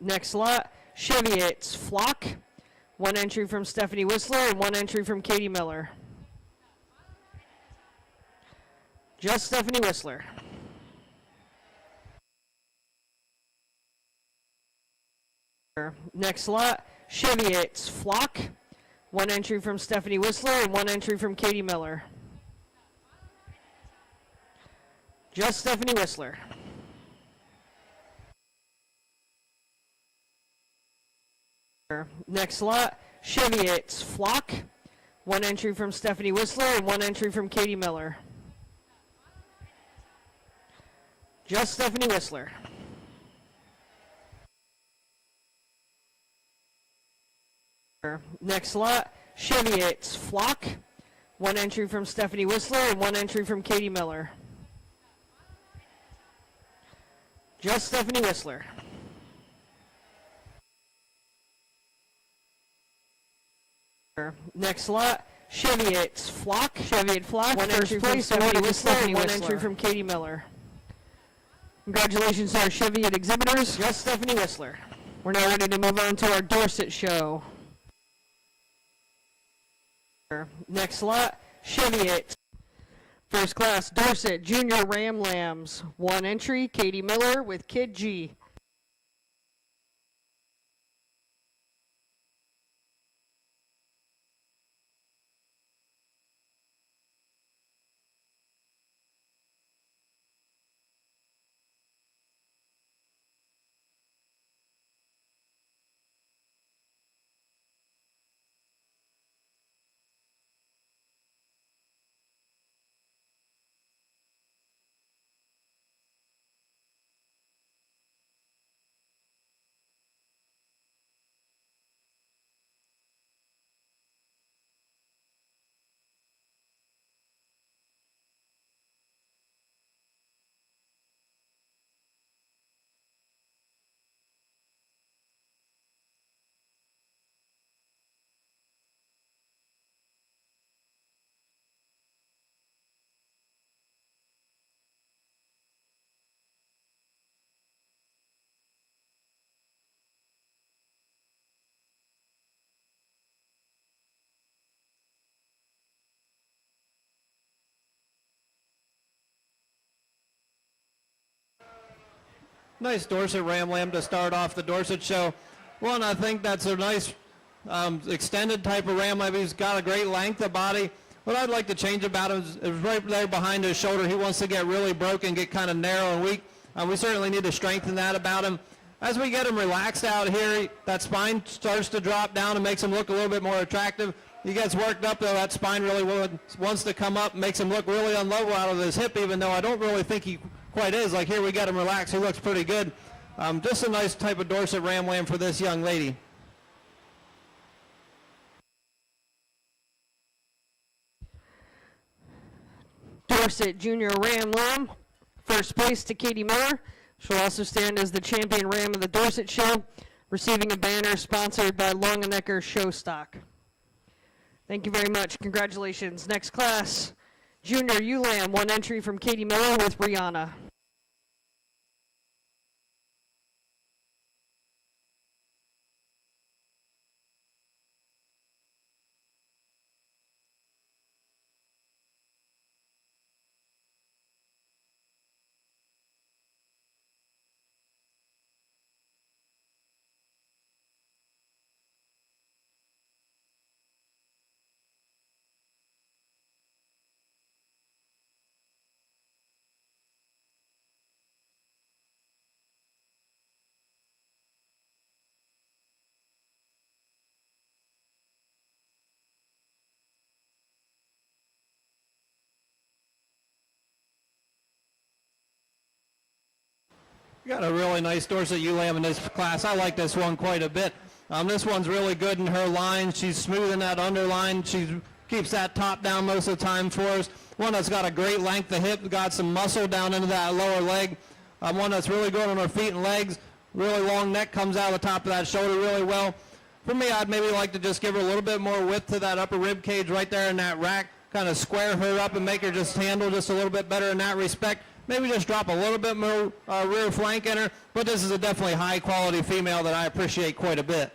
Next lot, Cheviot's Flock. One entry from Stephanie Whistler and one entry from Katie Miller. Just Stephanie Whistler. Next lot, Cheviot's Flock. One entry from Stephanie Whistler and one entry from Katie Miller. Just Stephanie Whistler. Next lot, Cheviot's Flock. One entry from Stephanie Whistler and one entry from Katie Miller. Just Stephanie Whistler. Next lot, Cheviot's Flock. One entry from Stephanie Whistler and one entry from Katie Miller. Just Stephanie Whistler. Next lot, Cheviot's Flock. Cheviot Flock. One entry from Stephanie Whistler and one entry from Katie Miller. Congratulations to our Cheviot exhibitors. Just Stephanie Whistler. We're now ready to move on to our Dorset show. Next lot, Cheviot. First class Dorset Junior Ram Lambs. One entry, Katie Miller with Kid G. Nice Dorset Ram Lamb to start off the Dorset show. One, I think that's a nice extended type of ram lamb. He's got a great length of body. What I'd like to change about him is right there behind his shoulder. He wants to get really broken, get kind of narrow and weak. We certainly need to strengthen that about him. As we get him relaxed out here, that spine starts to drop down and makes him look a little bit more attractive. He gets worked up, though. That spine really wants to come up, makes him look really unlevel out of his hip, even though I don't really think he quite is. Like here we get him relaxed. He looks pretty good. Just a nice type of Dorset Ram Lamb for this young lady. Dorset Junior Ram Lamb. First place to Katie Miller. She'll also stand as the champion ram of the Dorset show, receiving a banner sponsored by Long & Necker Show Stock. Thank you very much. Congratulations. Next class, Junior Ewe-Lamb. One entry from Katie Miller with Rihanna. Got a really nice Dorset Ewe-Lamb in this class. I like this one quite a bit. This one's really good in her line. She's smooth in that underline. She keeps that top down most of the time for us. One that's got a great length of hip, got some muscle down into that lower leg. One that's really good on her feet and legs. Really long neck, comes out of the top of that shoulder really well. For me, I'd maybe like to just give her a little bit more width to that upper rib cage right there in that rack. Kind of square her up and make her just handle just a little bit better in that respect. maybe just drop a little bit more rear flank in her, but this is a definitely high quality female that I appreciate quite a bit.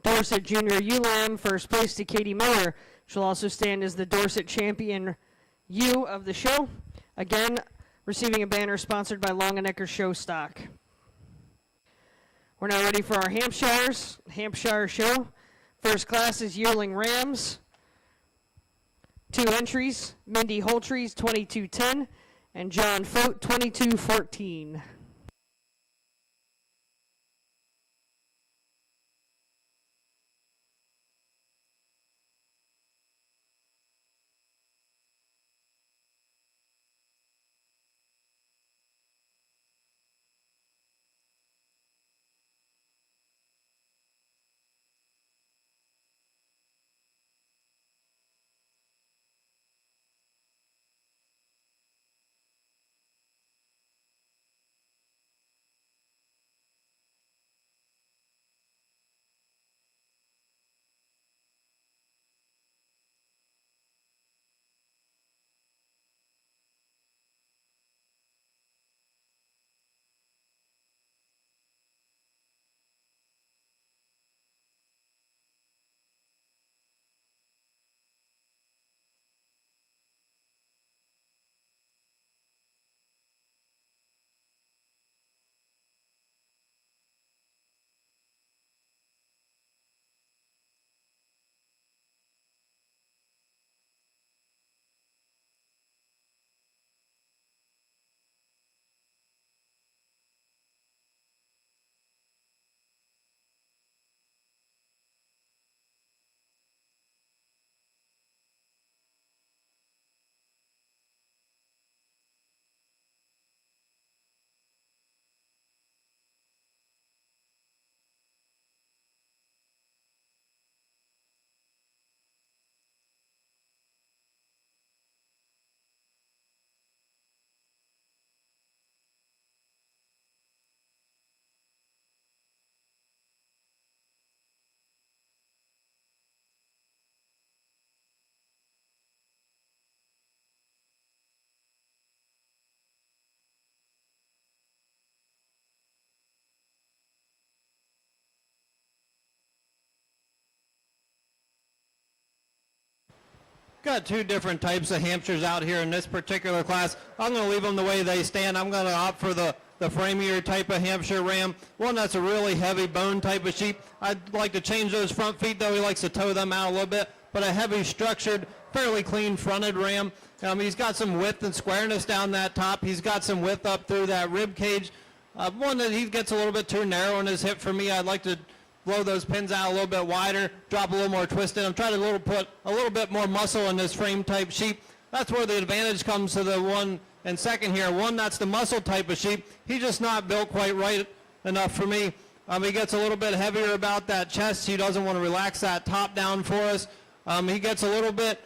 Dorset Junior Ewe Lamb, first place to Katie Miller. She'll also stand as the Dorset Champion Ewe of the show. Again, receiving a banner sponsored by Long & Necker Show Stock. We're now ready for our Hampshire show. First class is Yearling Rams. 2 entries, Mindy Holtries, 2210, and John Fote, 2214. Got 2 different types of Hampshires out here in this particular class. I'm going to leave them the way they stand. I'm going to opt for the framier type of Hampshire Ram, one that's a really heavy bone type of sheep. I'd like to change those front feet, though. He likes to toe them out a little bit, but a heavy structured, fairly clean fronted ram. He's got some width and squareness down that top. He's got some width up through that rib cage. One that he gets a little bit too narrow in his hip for me. I'd like to blow those pins out a little bit wider, drop a little more twist in. I'm trying to put a little bit more muscle in this frame type sheep. That's where the advantage comes to the one and second here. One that's the muscle type of sheep. He's just not built quite right enough for me. He gets a little bit heavier about that chest. He doesn't want to relax that top down for us. He gets a little bit,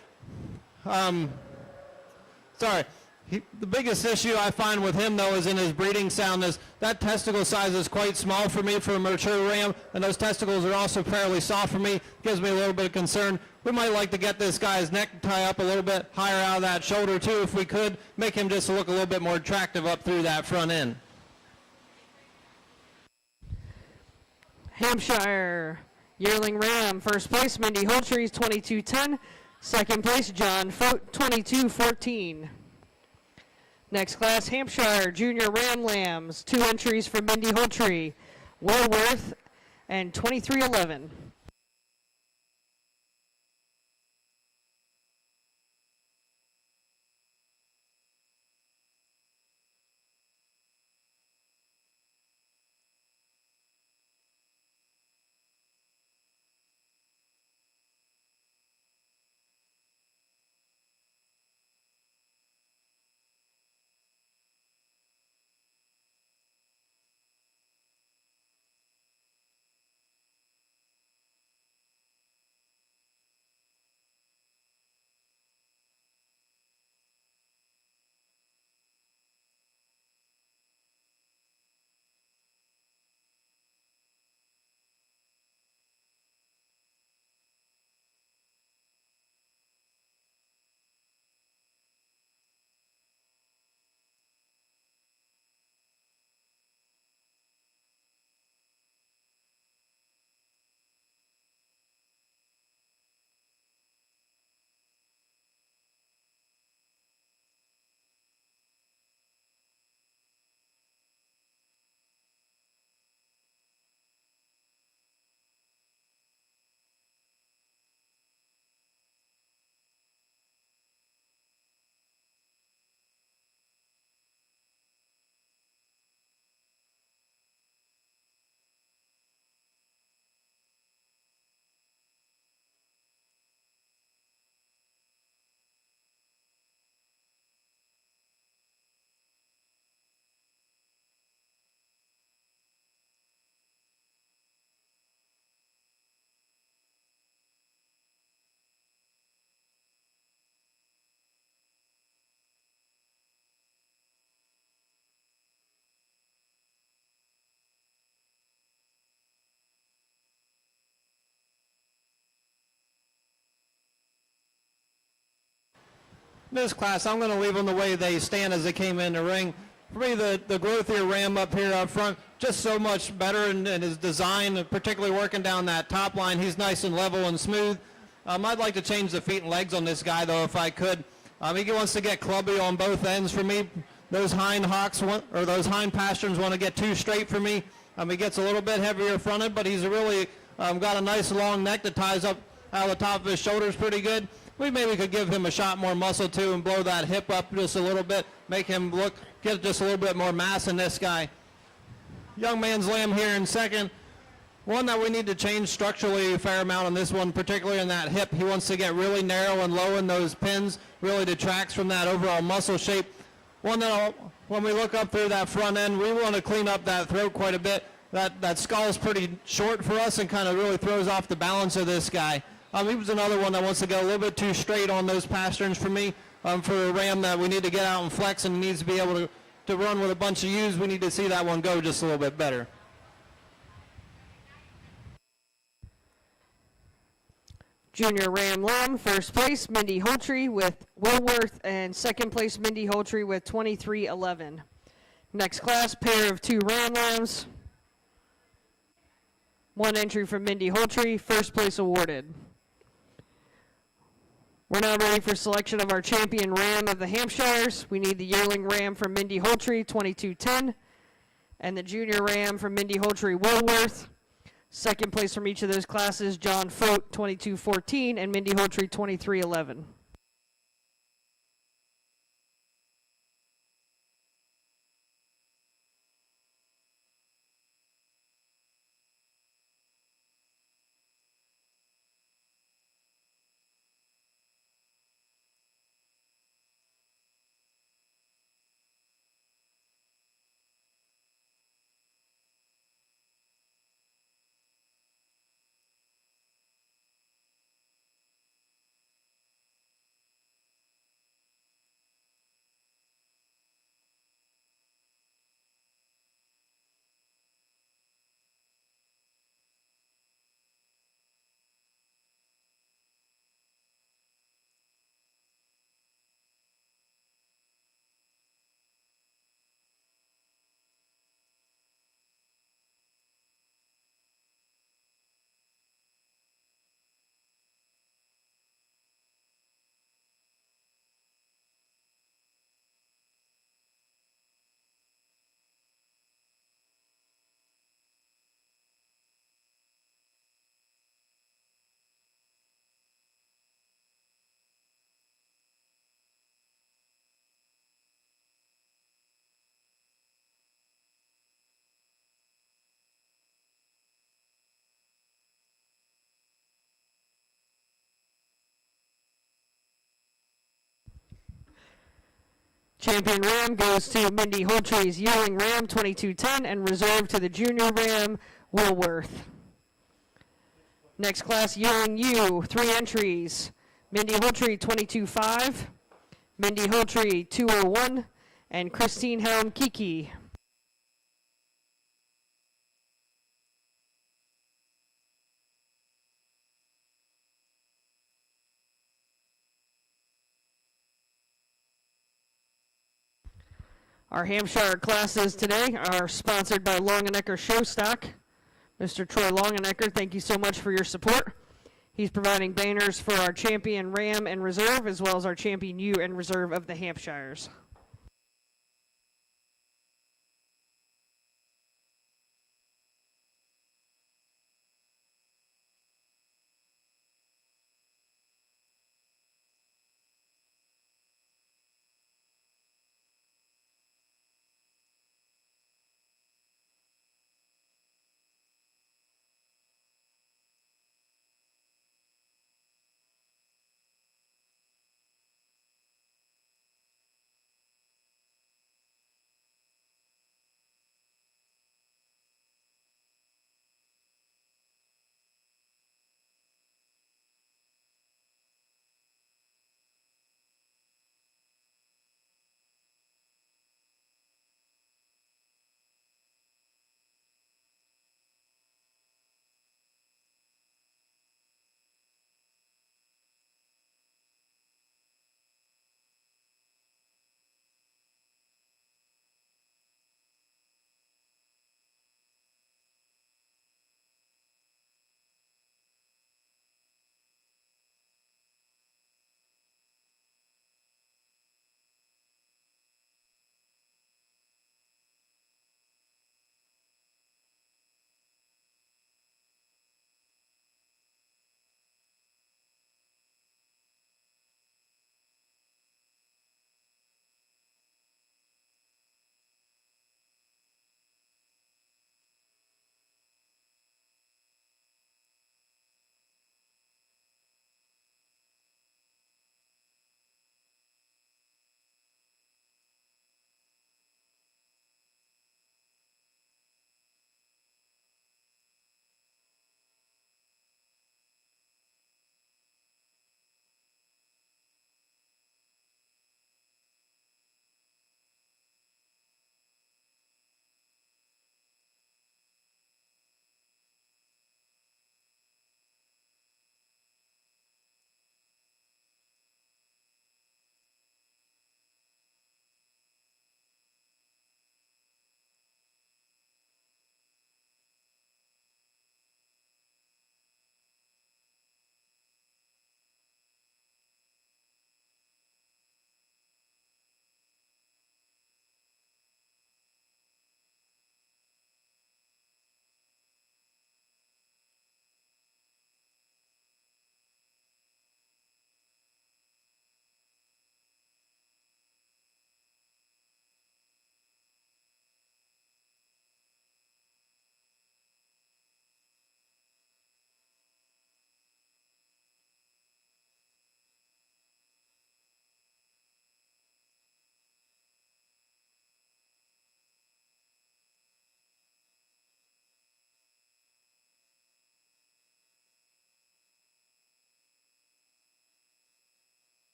the biggest issue I find with him, though, is in his breeding soundness. That testicle size is quite small for me for a mature ram, and those testicles are also fairly soft for me. Gives me a little bit of concern. We might like to get this guy's necktie up a little bit higher out of that shoulder, too, if we could. Make him just look a little bit more attractive up through that front end. Hampshire Yearling Ram, first place, Mindy Holtries, 2210. Second place, John Fote, 2214. Next class, Hampshire Junior Ram Lambs. 2 entries for Mindy Holtree, Woolworth, and 2311. this class, I'm going to leave them the way they stand as they came in the ring. For me, the growthier ram up here up front, just so much better in his design, particularly working down that top line. He's nice and level and smooth. I'd like to change the feet and legs on this guy, though, if I could. He wants to get clubby on both ends for me. Those hind hocks or those hind pasterns want to get too straight for me. He gets a little bit heavier fronted, but he's really got a nice long neck that ties up out of the top of his shoulders pretty good. We maybe could give him a shot more muscle too and blow that hip up just a little bit, make him get just a little bit more mass in this guy. Young man's lamb here in second. One that we need to change structurally a fair amount on this one, particularly in that hip. He wants to get really narrow and low in those pins, really detracts from that overall muscle shape. One that when we look up through that front end, we want to clean up that throat quite a bit. That skull is pretty short for us and kind of really throws off the balance of this guy. He was another one that wants to go a little bit too straight on those pasterns for me. For a ram that we need to get out and flex and needs to be able to run with a bunch of U's, we need to see that one go just a little bit better. Junior Ram Lamb, first place, Mindy Holtree with Woolworth, and second place, Mindy Holtree with 23:11. Next class, pair of 2 Ram Lambs. 1 entry from Mindy Holtree, first place awarded. We're now ready for selection of our champion ram of the Hampshires. We need the yearling ram from Mindy Holtree, 22:10, and the junior ram from Mindy Holtree Woolworth. Second place from each of those classes, John Fote, 22:14, and Mindy Holtree, 23:11. Champion ram goes to Mindy Holtree's yearling ram, 22:10, and reserved to the junior ram, Woolworth. Next class, yearling ewe, 3 entries. Mindy Holtree, 22:5, Mindy Holtree, 2:01, and Christine Helm Kiki. Our Hampshire classes today are sponsored by Longenecker Show Stock. Mr. Troy Longenecker, thank you so much for your support. He's providing banners for our champion ram and reserve, as well as our champion ewe and reserve of the Hampshires.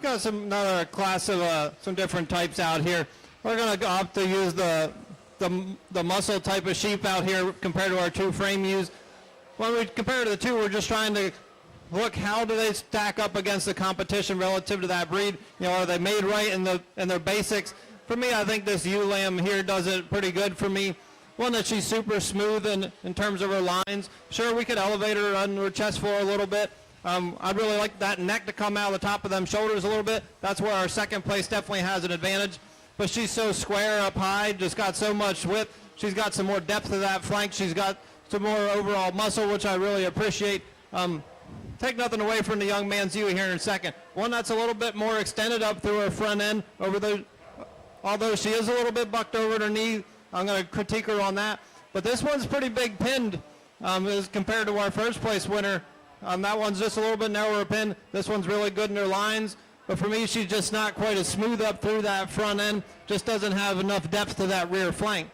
got another class of some different types out here. We're going to opt to use the muscle type of sheep out here compared to our two frame ewes. When we compare the two, we're just trying to look how do they stack up against the competition relative to that breed. You know, are they made right in their basics? For me, I think this ewe lamb here does it pretty good for me. One that she's super smooth in terms of her lines. Sure, we could elevate her on her chest floor a little bit. I'd really like that neck to come out of the top of them shoulders a little bit. That's where our second place definitely has an advantage. But she's so square up high, just got so much width. She's got some more depth to that flank. She's got some more overall muscle, which I really appreciate. Take nothing away from the young man's ewe here in a second. One that's a little bit more extended up through her front end. Although she is a little bit bucked over at her knee, I'm going to critique her on that. But this one's pretty big pinned as compared to our first place winner. That one's just a little bit narrower pin. This one's really good in her lines. But for me, she's just not quite as smooth up through that front end. Just doesn't have enough depth to that rear flank.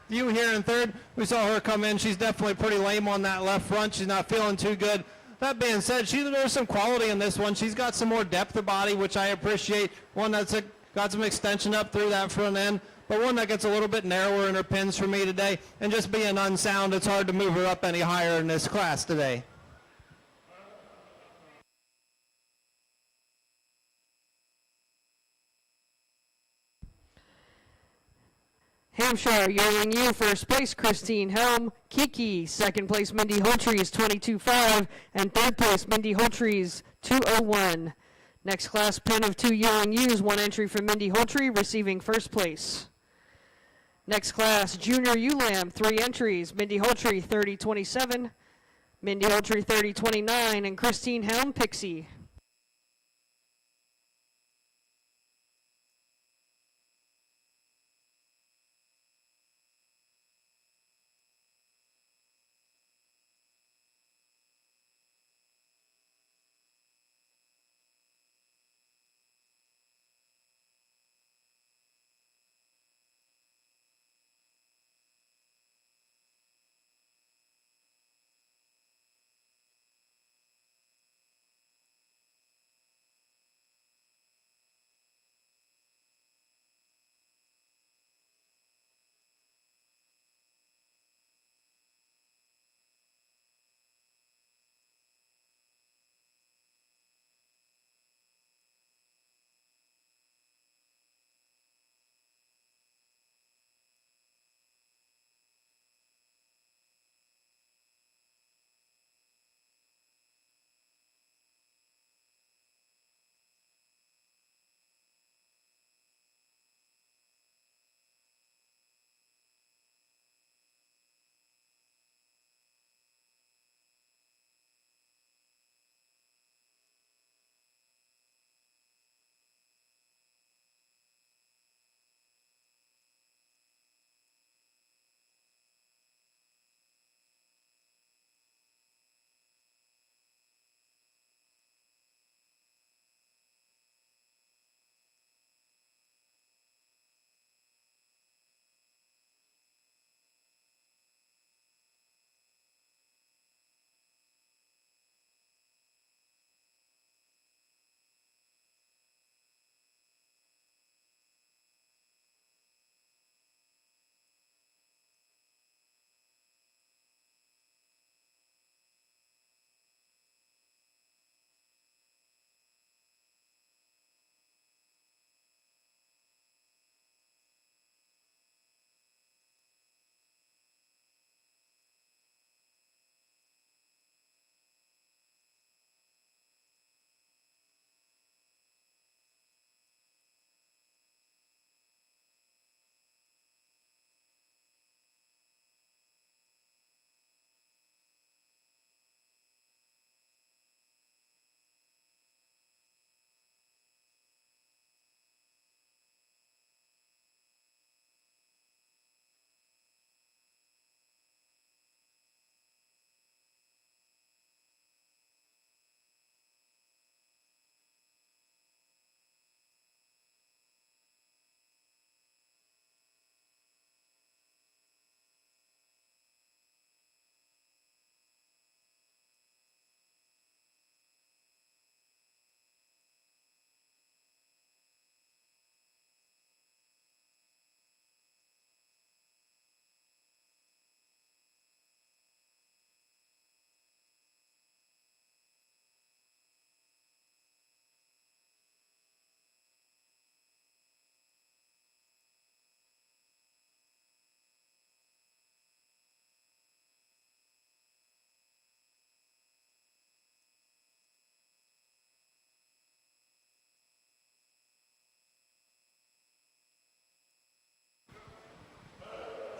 You here in third, we saw her come in. She's definitely pretty lame on that left front. She's not feeling too good. That being said, there's some quality in this one. She's got some more depth of body, which I appreciate. One that's got some extension up through that front end, but one that gets a little bit narrower in her pins for me today. And just being unsound, it's hard to move her up any higher in this class today. Hampshire yearling ewe first place, Christine Helm. Kiki, second place, Mindy Holtries, 22.5. And third place, Mindy Holtries, 2:01. Next class, pin of 2 yearling ewes, 1 entry for Mindy Holtry, receiving first place. Next class, junior ewe lamb, 3 entries. Mindy Holtry, 30.27. Mindy Holtry, 30.29. And Christine Helm, Pixie.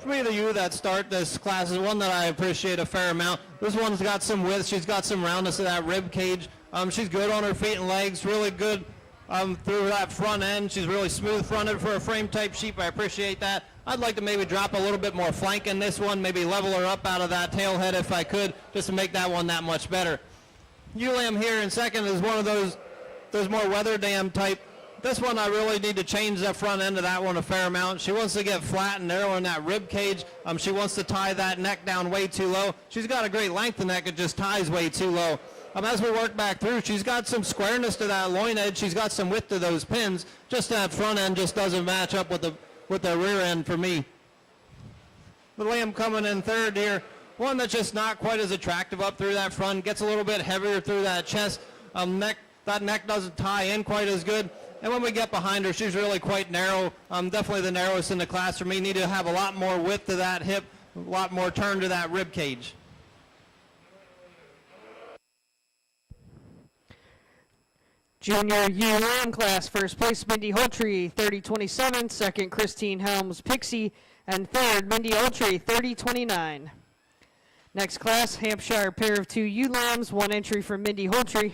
For me, the ewe that start this class is one that I appreciate a fair amount. This one's got some width. She's got some roundness of that rib cage. She's good on her feet and legs, really good through that front end. She's really smooth fronted for a frame type sheep. I appreciate that. I'd like to maybe drop a little bit more flank in this one, maybe level her up out of that tail head if I could, just to make that one that much better. Ewe lamb here in second is one of those more weather dam type. This one I really need to change the front end of that one a fair amount. She wants to get flat and narrow in that rib cage. She wants to tie that neck down way too low. She's got a great length in neck, it just ties way too low. As we work back through, she's got some squareness to that loin edge. She's got some width to those pins. Just that front end just doesn't match up with the rear end for me. The lamb coming in third here. One that's just not quite as attractive up through that front. Gets a little bit heavier through that chest. That neck doesn't tie in quite as good. And when we get behind her, she's really quite narrow. Definitely the narrowest in the class for me. Need to have a lot more width to that hip, a lot more turn to that rib cage. Junior ewe lamb class, first place Mindy Holtree, 30-27. Second, Christine Helms Pixie. And third, Mindy Holtree, 30-29. Next class, Hampshire pair of 2 ewe lambs, 1 entry for Mindy Holtree.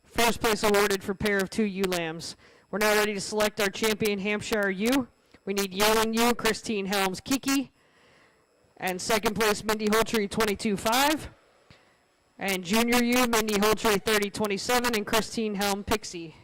First place awarded for pair of 2 ewe lambs. We're now ready to select our champion Hampshire ewe. We need yearling ewe, Christine Helms Kiki. And second place, Mindy Holtree, 22-5. And junior ewe, Mindy Holtree, 30-27, and Christine Helm Pixie.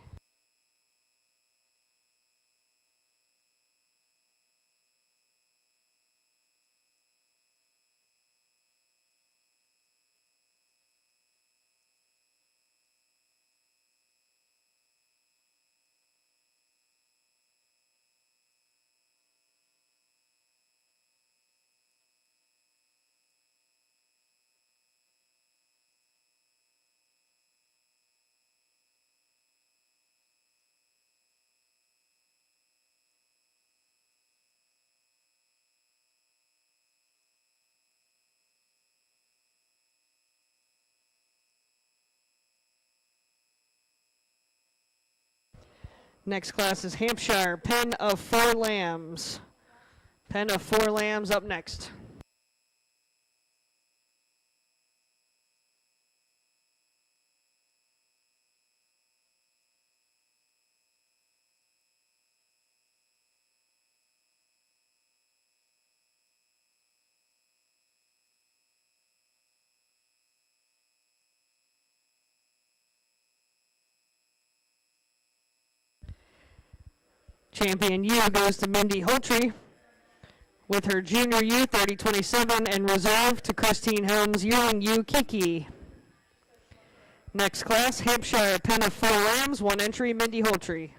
Next class is Hampshire, pen of 4 lambs. Pen of 4 lambs up next. Champion ewe goes to Mindy Holtree with her junior ewe, 30-27, and reserve to Christine Helms yearling ewe, Kiki. Next class, Hampshire, pen of 4 lambs, 1 entry, Mindy Holtree.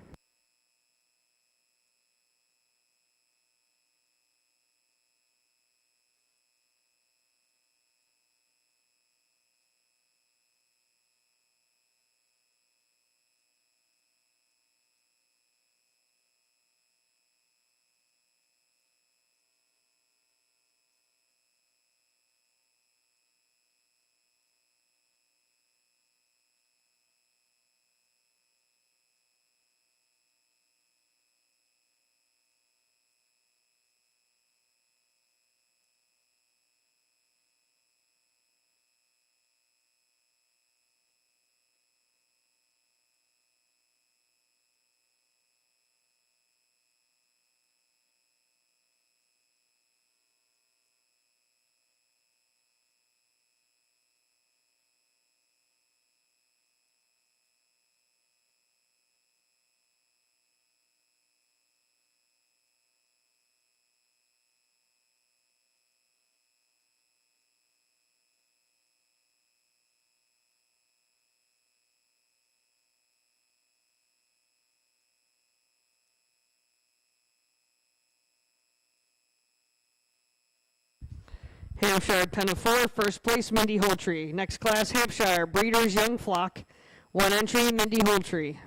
Hampshire Pen of 4, first place, Mindy Holtree. Next class, Hampshire Breeders Young Flock, 1 entry, Mindy Holtree.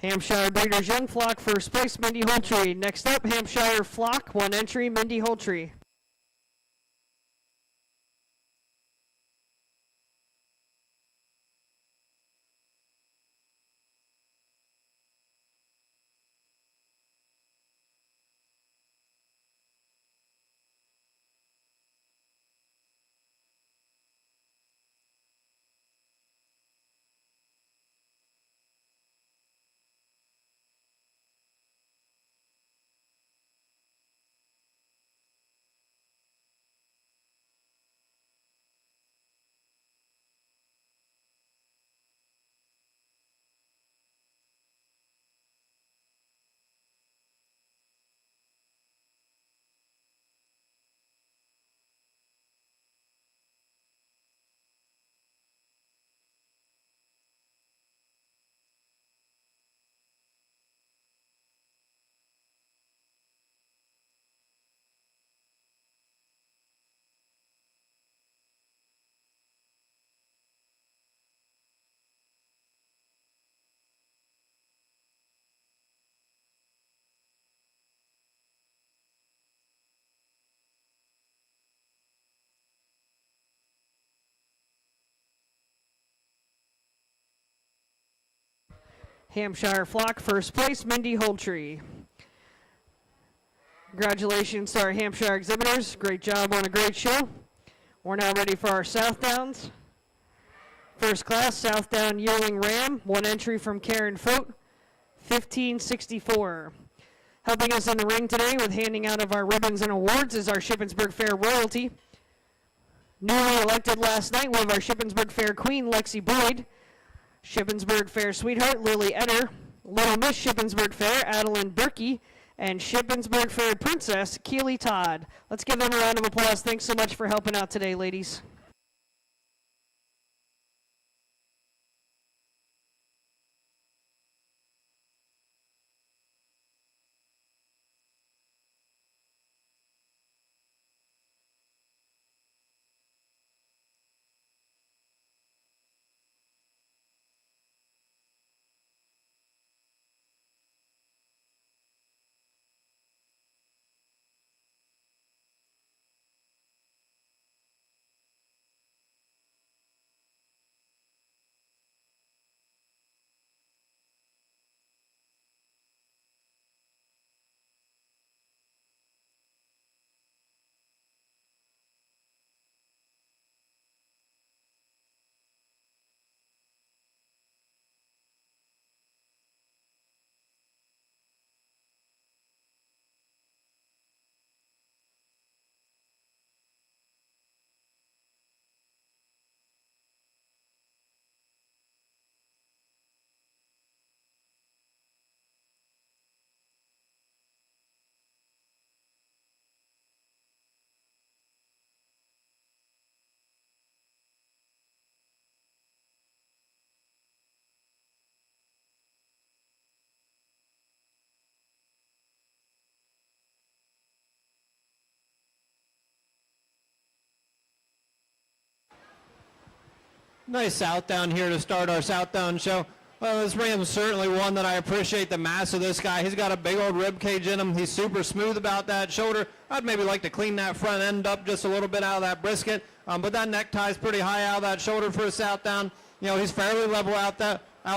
Hampshire Breeders Young Flock, first place, Mindy Holtree. Next up, Hampshire Flock, 1 entry, Mindy Holtree. Hampshire Flock, first place, Mindy Holtree. Congratulations to our Hampshire exhibitors. Great job on a great show. We're now ready for our Southdowns. First class, Southdown Yearling Ram, 1 entry from Karen Fote, 1564. Helping us in the ring today with handing out of our ribbons and awards is our Shippensburg Fair royalty. Newly elected last night, one of our Shippensburg Fair queen, Lexi Boyd. Shippensburg Fair sweetheart, Lily Etter. Little Miss Shippensburg Fair, Adeline Berkey. And Shippensburg Fair princess, Keely Todd. Let's give them a round of applause. Thanks so much for helping out today, ladies. Nice Southdown here to start our Southdown show. Well, this ram's certainly one that I appreciate the mass of this guy. He's got a big old rib cage in him. He's super smooth about that shoulder. I'd maybe like to clean that front end up just a little bit out of that brisket. But that necktie is pretty high out of that shoulder for a Southdown. You know, he's fairly level out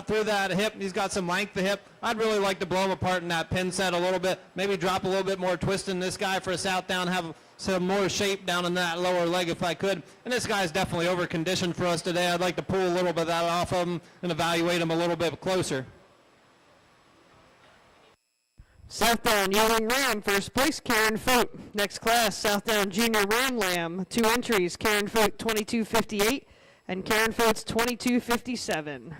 through that hip. He's got some length to hip. I'd really like to blow him apart in that pin set a little bit. Maybe drop a little bit more twist in this guy for a Southdown. Have some more shape down in that lower leg if I could. And this guy's definitely over conditioned for us today. I'd like to pull a little bit of that off of him and evaluate him a little bit closer. Southdown Yearling Ram, first place, Karen Foot. Next class, Southdown Junior Ram Lamb, 2 entries, Karen Foot 22.58 and Karen Foot's 22.57.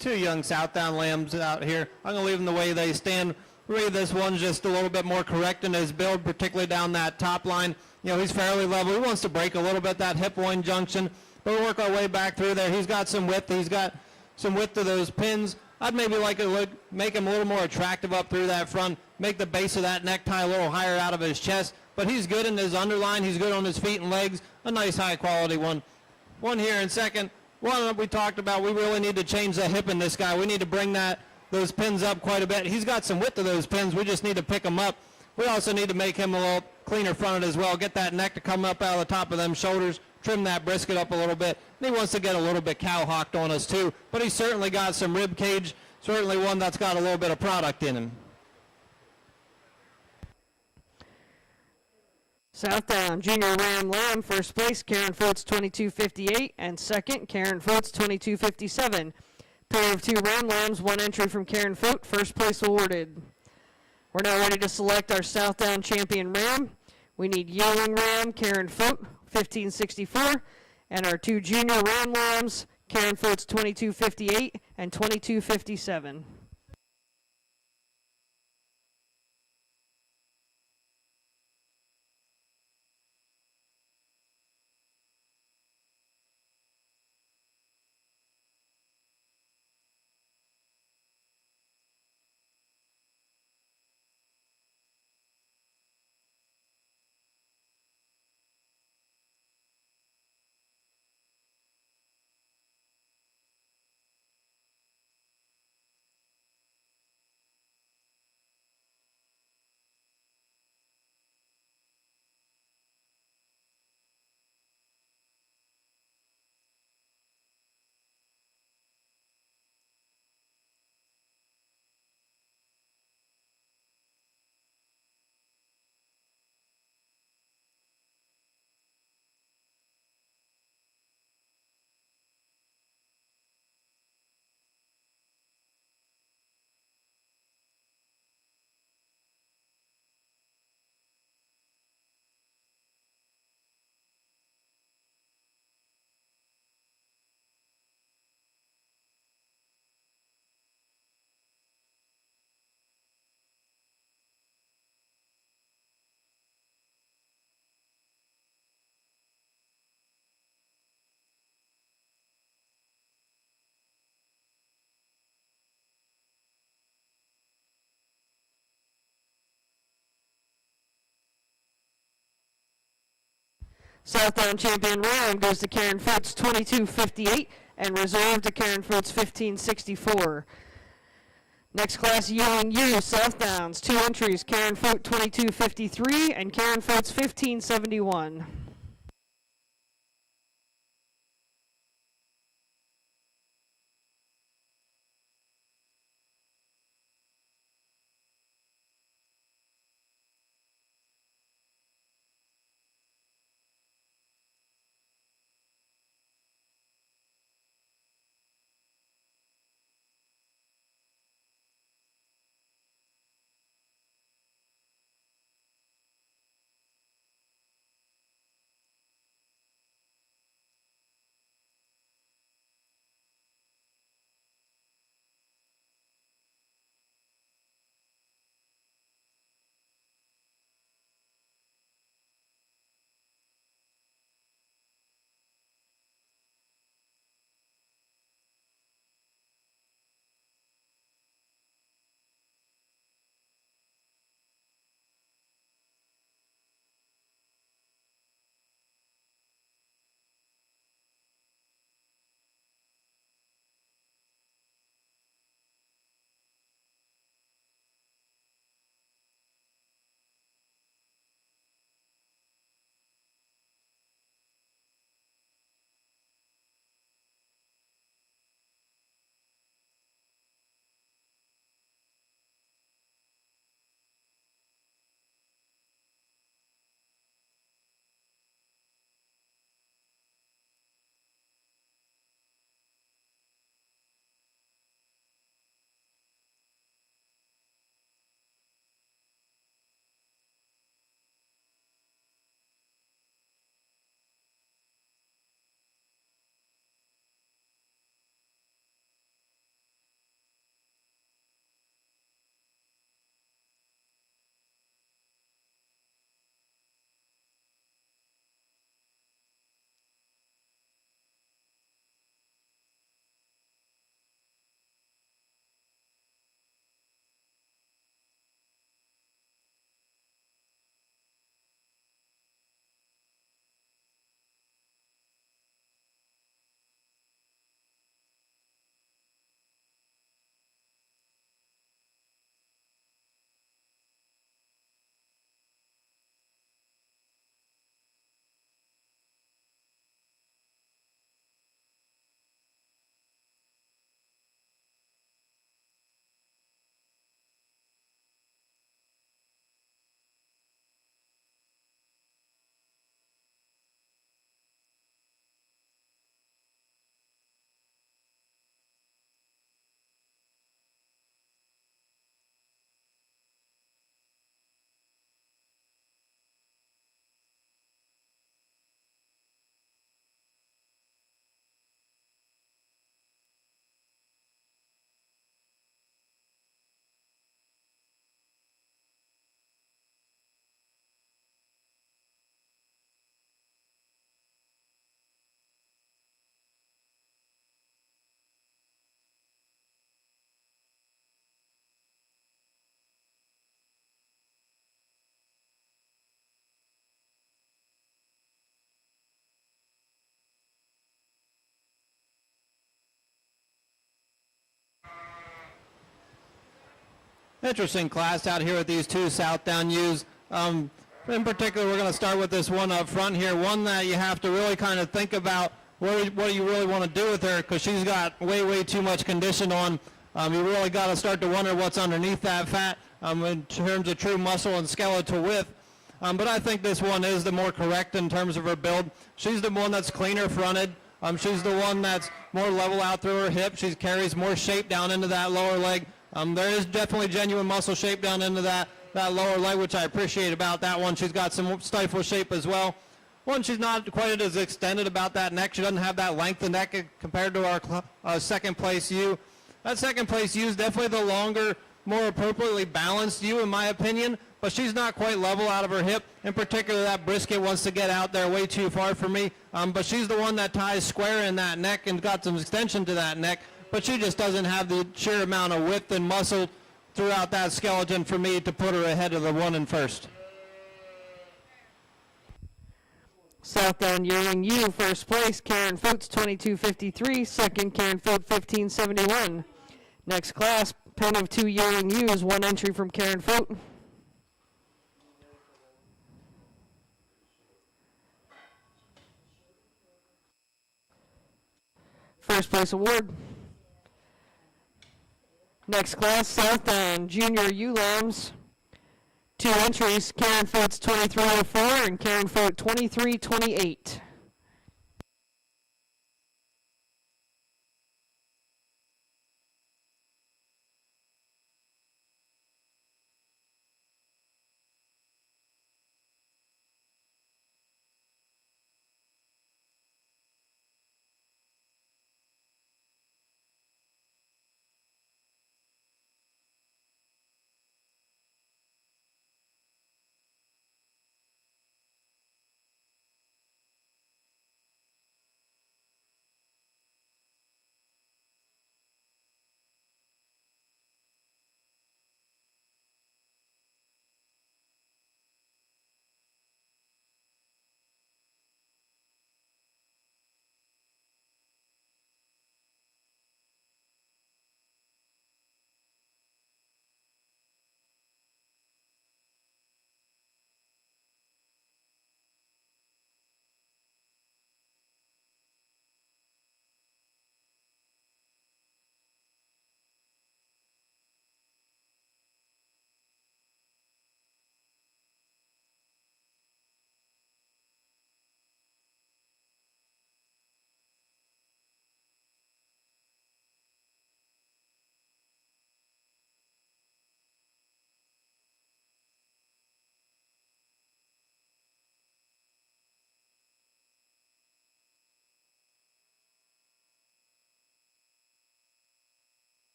Two young Southdown lambs out here. I'm going to leave them the way they stand. Really, this one's just a little bit more correct in his build, particularly down that top line. You know, he's fairly level. He wants to break a little bit that hip-loin junction, but we'll work our way back through there. He's got some width. He's got some width to those pins. I'd maybe like to make him a little more attractive up through that front, make the base of that necktie a little higher out of his chest, but he's good in his underline. He's good on his feet and legs. A nice high-quality one. One here in second. One we talked about, we really need to change the hip in this guy. We need to bring those pins up quite a bit. He's got some width to those pins. We just need to pick them up. We also need to make him a little cleaner fronted as well. Get that neck to come up out of the top of them shoulders. Trim that brisket up a little bit. And he wants to get a little bit cow-hocked on us too. But he's certainly got some rib cage. Certainly one that's got a little bit of product in him. Southdown Junior Ram Lamb, first place, Karen Foot's 22.58, and second, Karen Foot's 22.57. Pair of 2 Ram Lambs, 1 entry from Karen Foot, first place awarded. We're now ready to select our Southdown champion Ram. We need Yearling Ram, Karen Foot, 15.64, and our 2 Junior Ram Lambs, Karen Foot's 22.58 and 22.57. Southdown champion Ram goes to Karen Foot's 22.58 and reserved to Karen Foot's 15.64. Next class, Yearling U, Southdowns, 2 entries, Karen Foot 22.53 and Karen Foot's 15.71. Interesting class out here with these two Southdown ewes. In particular, we're going to start with this one up front here, one that you have to really kind of think about what you really want to do with her, because she's got way too much condition on. You really got to start to wonder what's underneath that fat in terms of true muscle and skeletal width. But I think this one is the more correct in terms of her build. She's the one that's cleaner fronted. She's the one that's more level out through her hip. She carries more shape down into that lower leg. There is definitely genuine muscle shape down into that lower leg, which I appreciate about that one. She's got some stifle shape as well. One, she's not quite as extended about that neck. She doesn't have that length of neck compared to our second place ewe. That second place ewe is definitely the longer, more appropriately balanced ewe in my opinion, but she's not quite level out of her hip. In particular, that brisket wants to get out there way too far for me, but she's the one that ties square in that neck and got some extension to that neck, but she just doesn't have the sheer amount of width and muscle throughout that skeleton for me to put her ahead of the one in first. Southdown Yearling U, first place, Karen Foots, 22.53. Second, Karen Foot, 15.71. Next class, pen of 2 Yearling U's, 1 entry from Karen Foot. First place award. Next class, Southdown Junior U Lambs. 2 entries, Karen Foot's 23.04 and Karen Foot 23.28.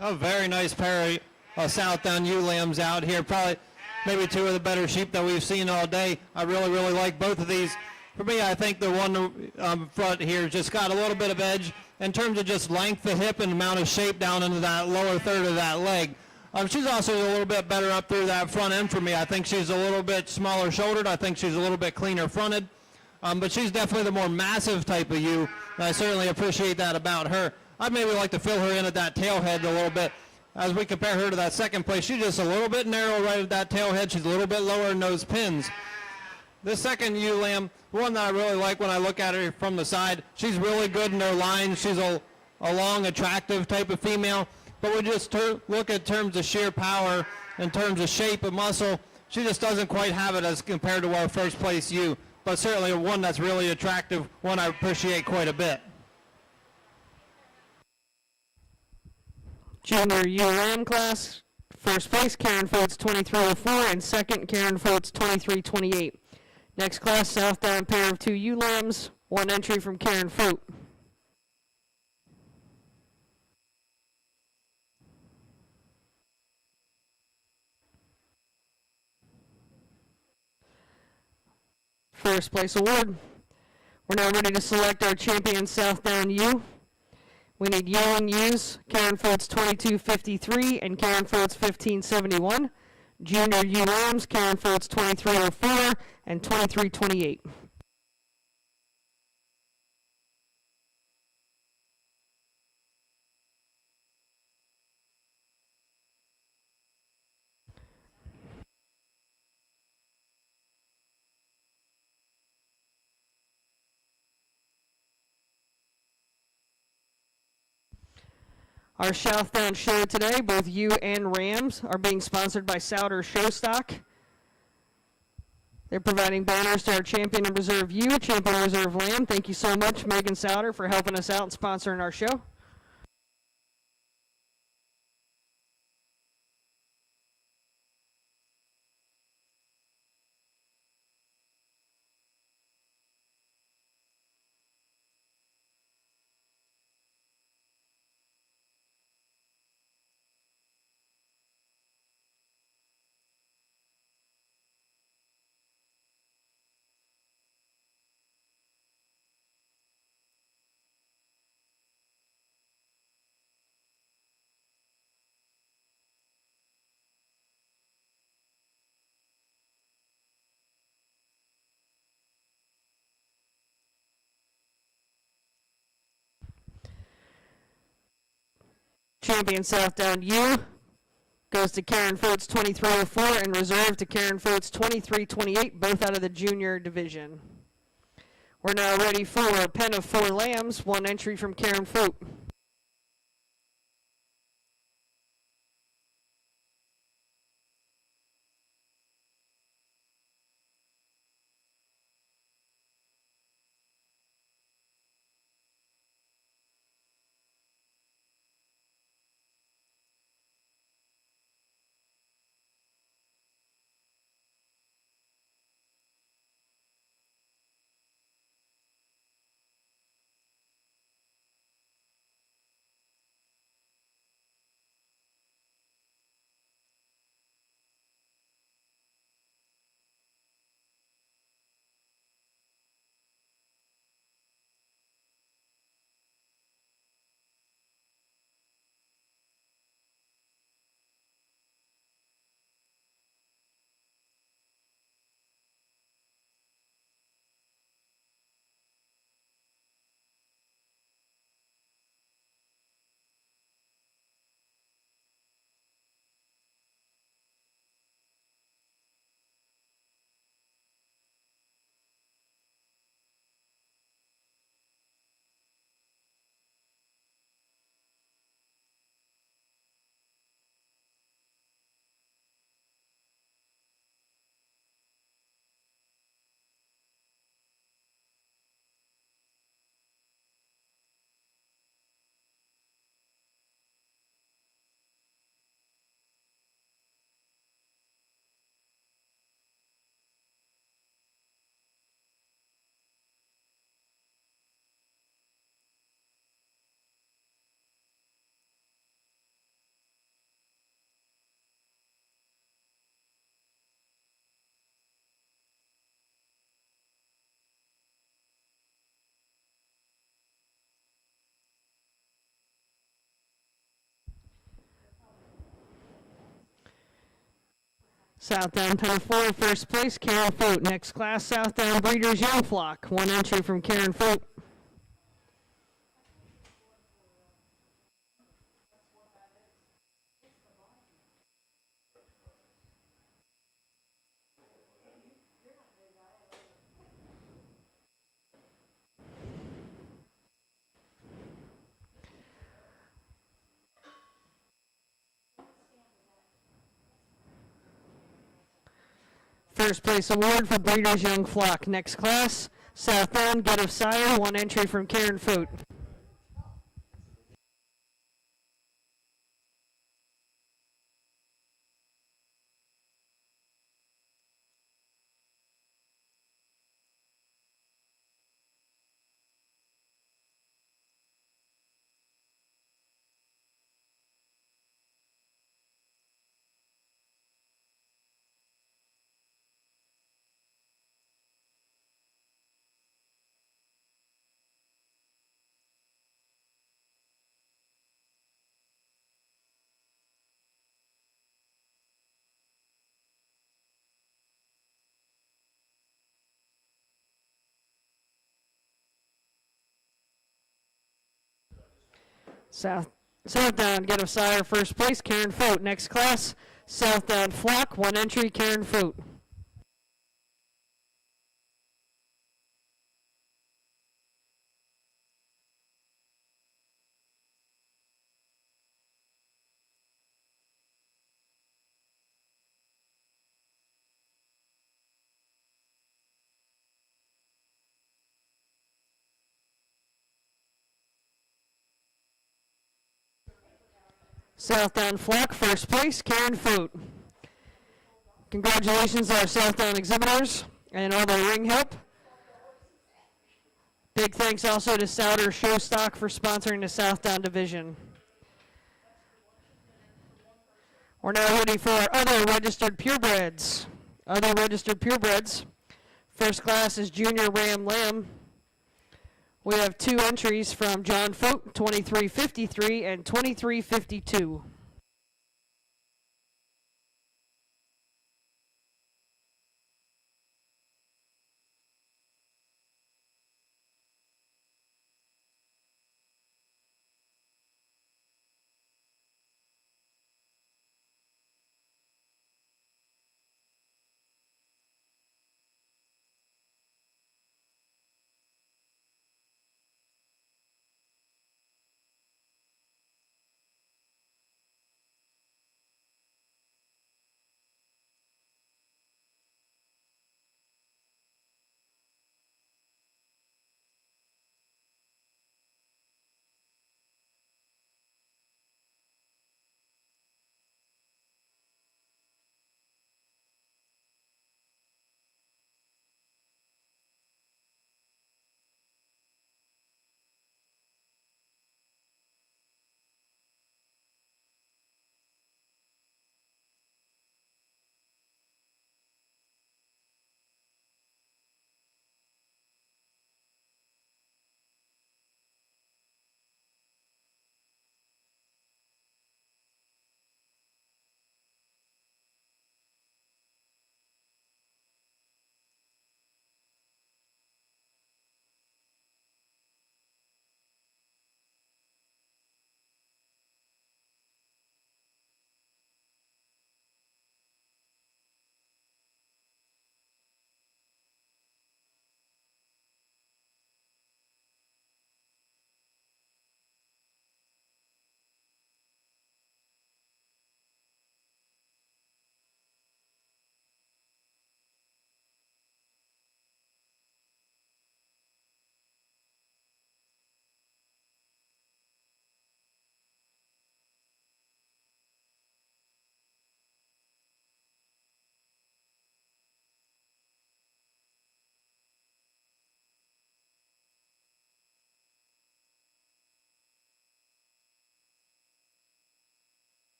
A very nice pair of Southdown ewe lambs out here. Probably maybe 2 of the better sheep that we've seen all day. I really like both of these. For me, I think the one front here just got a little bit of edge in terms of just length of hip and amount of shape down into that lower third of that leg. She's also a little bit better up through that front end for me. I think she's a little bit smaller shouldered. I think she's a little bit cleaner fronted. But she's definitely the more massive type of ewe, and I certainly appreciate that about her. I'd maybe like to fill her in at that tail head a little bit. As we compare her to that second place, she's just a little bit narrow right at that tail head. She's a little bit lower in those pins. This second ewe lamb, one that I really like when I look at her from the side, she's really good in her lines. She's a long, attractive type of female. But we just look at terms of sheer power, in terms of shape and muscle, she just doesn't quite have it as compared to our first place ewe. But certainly one that's really attractive, one I appreciate quite a bit. Junior ewe lamb class, first place, Karen Foats 2304, and second, Karen Foats 2328. Next class, Southdown pair of 2 ewe lambs, 1 entry from Karen Foat. First place award. We're now ready to select our champion Southdown ewe. We need yearling ewes, Karen Foats 2253 and Karen Foats 1571. Junior ewe lambs, Karen Foats 2304 and 2328. Our Southdown show today, both ewe and rams, are being sponsored by Souter Showstock. They're providing banners to our champion and reserve ewe, champion and reserve lamb. Thank you so much, Megan Souter, for helping us out and sponsoring our show. Champion Southdown ewe goes to Karen Foats 2304 and reserve to Karen Foats 2328, both out of the junior division. We're now ready for a pen of 4 lambs, 1 entry from Karen Foat. Southdown Penn 4, first place, Karen Foot. Next class, Southdown Breeders Young Flock. One entry from Karen Foot. First place award for Breeders Young Flock. Next class, Southdown Get of Sire. One entry from Karen Foot. Southdown Get of Sire, first place, Karen Foot. Next class, Southdown Flock. One entry, Karen Foot. Southdown Flock, first place, Karen Foot. Congratulations to our Southdown exhibitors and all their ring help. Big thanks also to Souter Show Stock for sponsoring the Southdown division. We're now ready for our other registered purebreds. First class is Junior Ram Lamb. We have two entries from John Foot, 2353 and 2352.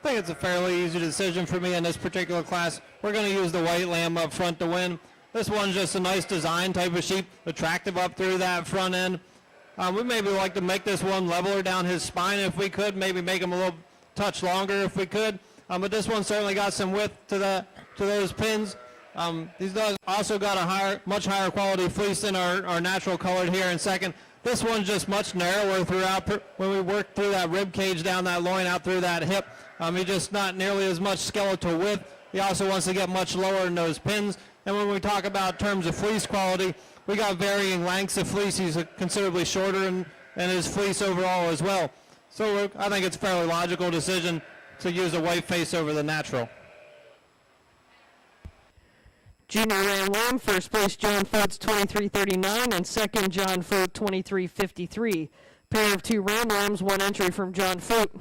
I think it's a fairly easy decision for me in this particular class. We're going to use the white lamb up front to win. This one's just a nice design type of sheep, attractive up through that front end. We maybe like to make this one leveler down his spine if we could, maybe make him a little touch longer if we could. But this one certainly got some width to those pins. These dogs also got a much higher quality fleece than our natural colored here in second. This one's just much narrower throughout when we work through that rib cage down that loin out through that hip. He's just not nearly as much skeletal width. He also wants to get much lower in those pins. And when we talk about terms of fleece quality, we got varying lengths of fleece. He's considerably shorter in his fleece overall as well. So I think it's a fairly logical decision to use a white face over the natural. Junior Ram Lamb, first place John Fotes 23.39, and second John Fote 23.53. Pair of 2 Ram Lambs, 1 entry from John Fote.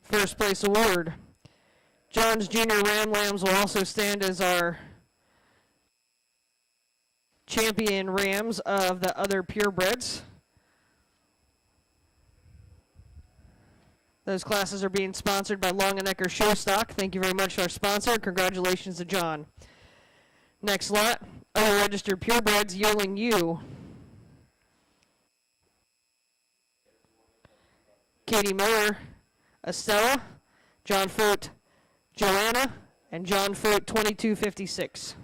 First place award. John's Junior Ram Lambs will also stand as our champion rams of the other purebreds. Those classes are being sponsored by Long & Necker Showstock. Thank you very much to our sponsor. Congratulations to John. Next lot, other registered purebreds, Yearling U. Katie Miller, Estella, John Fote, Joanna, and John Fote 2256.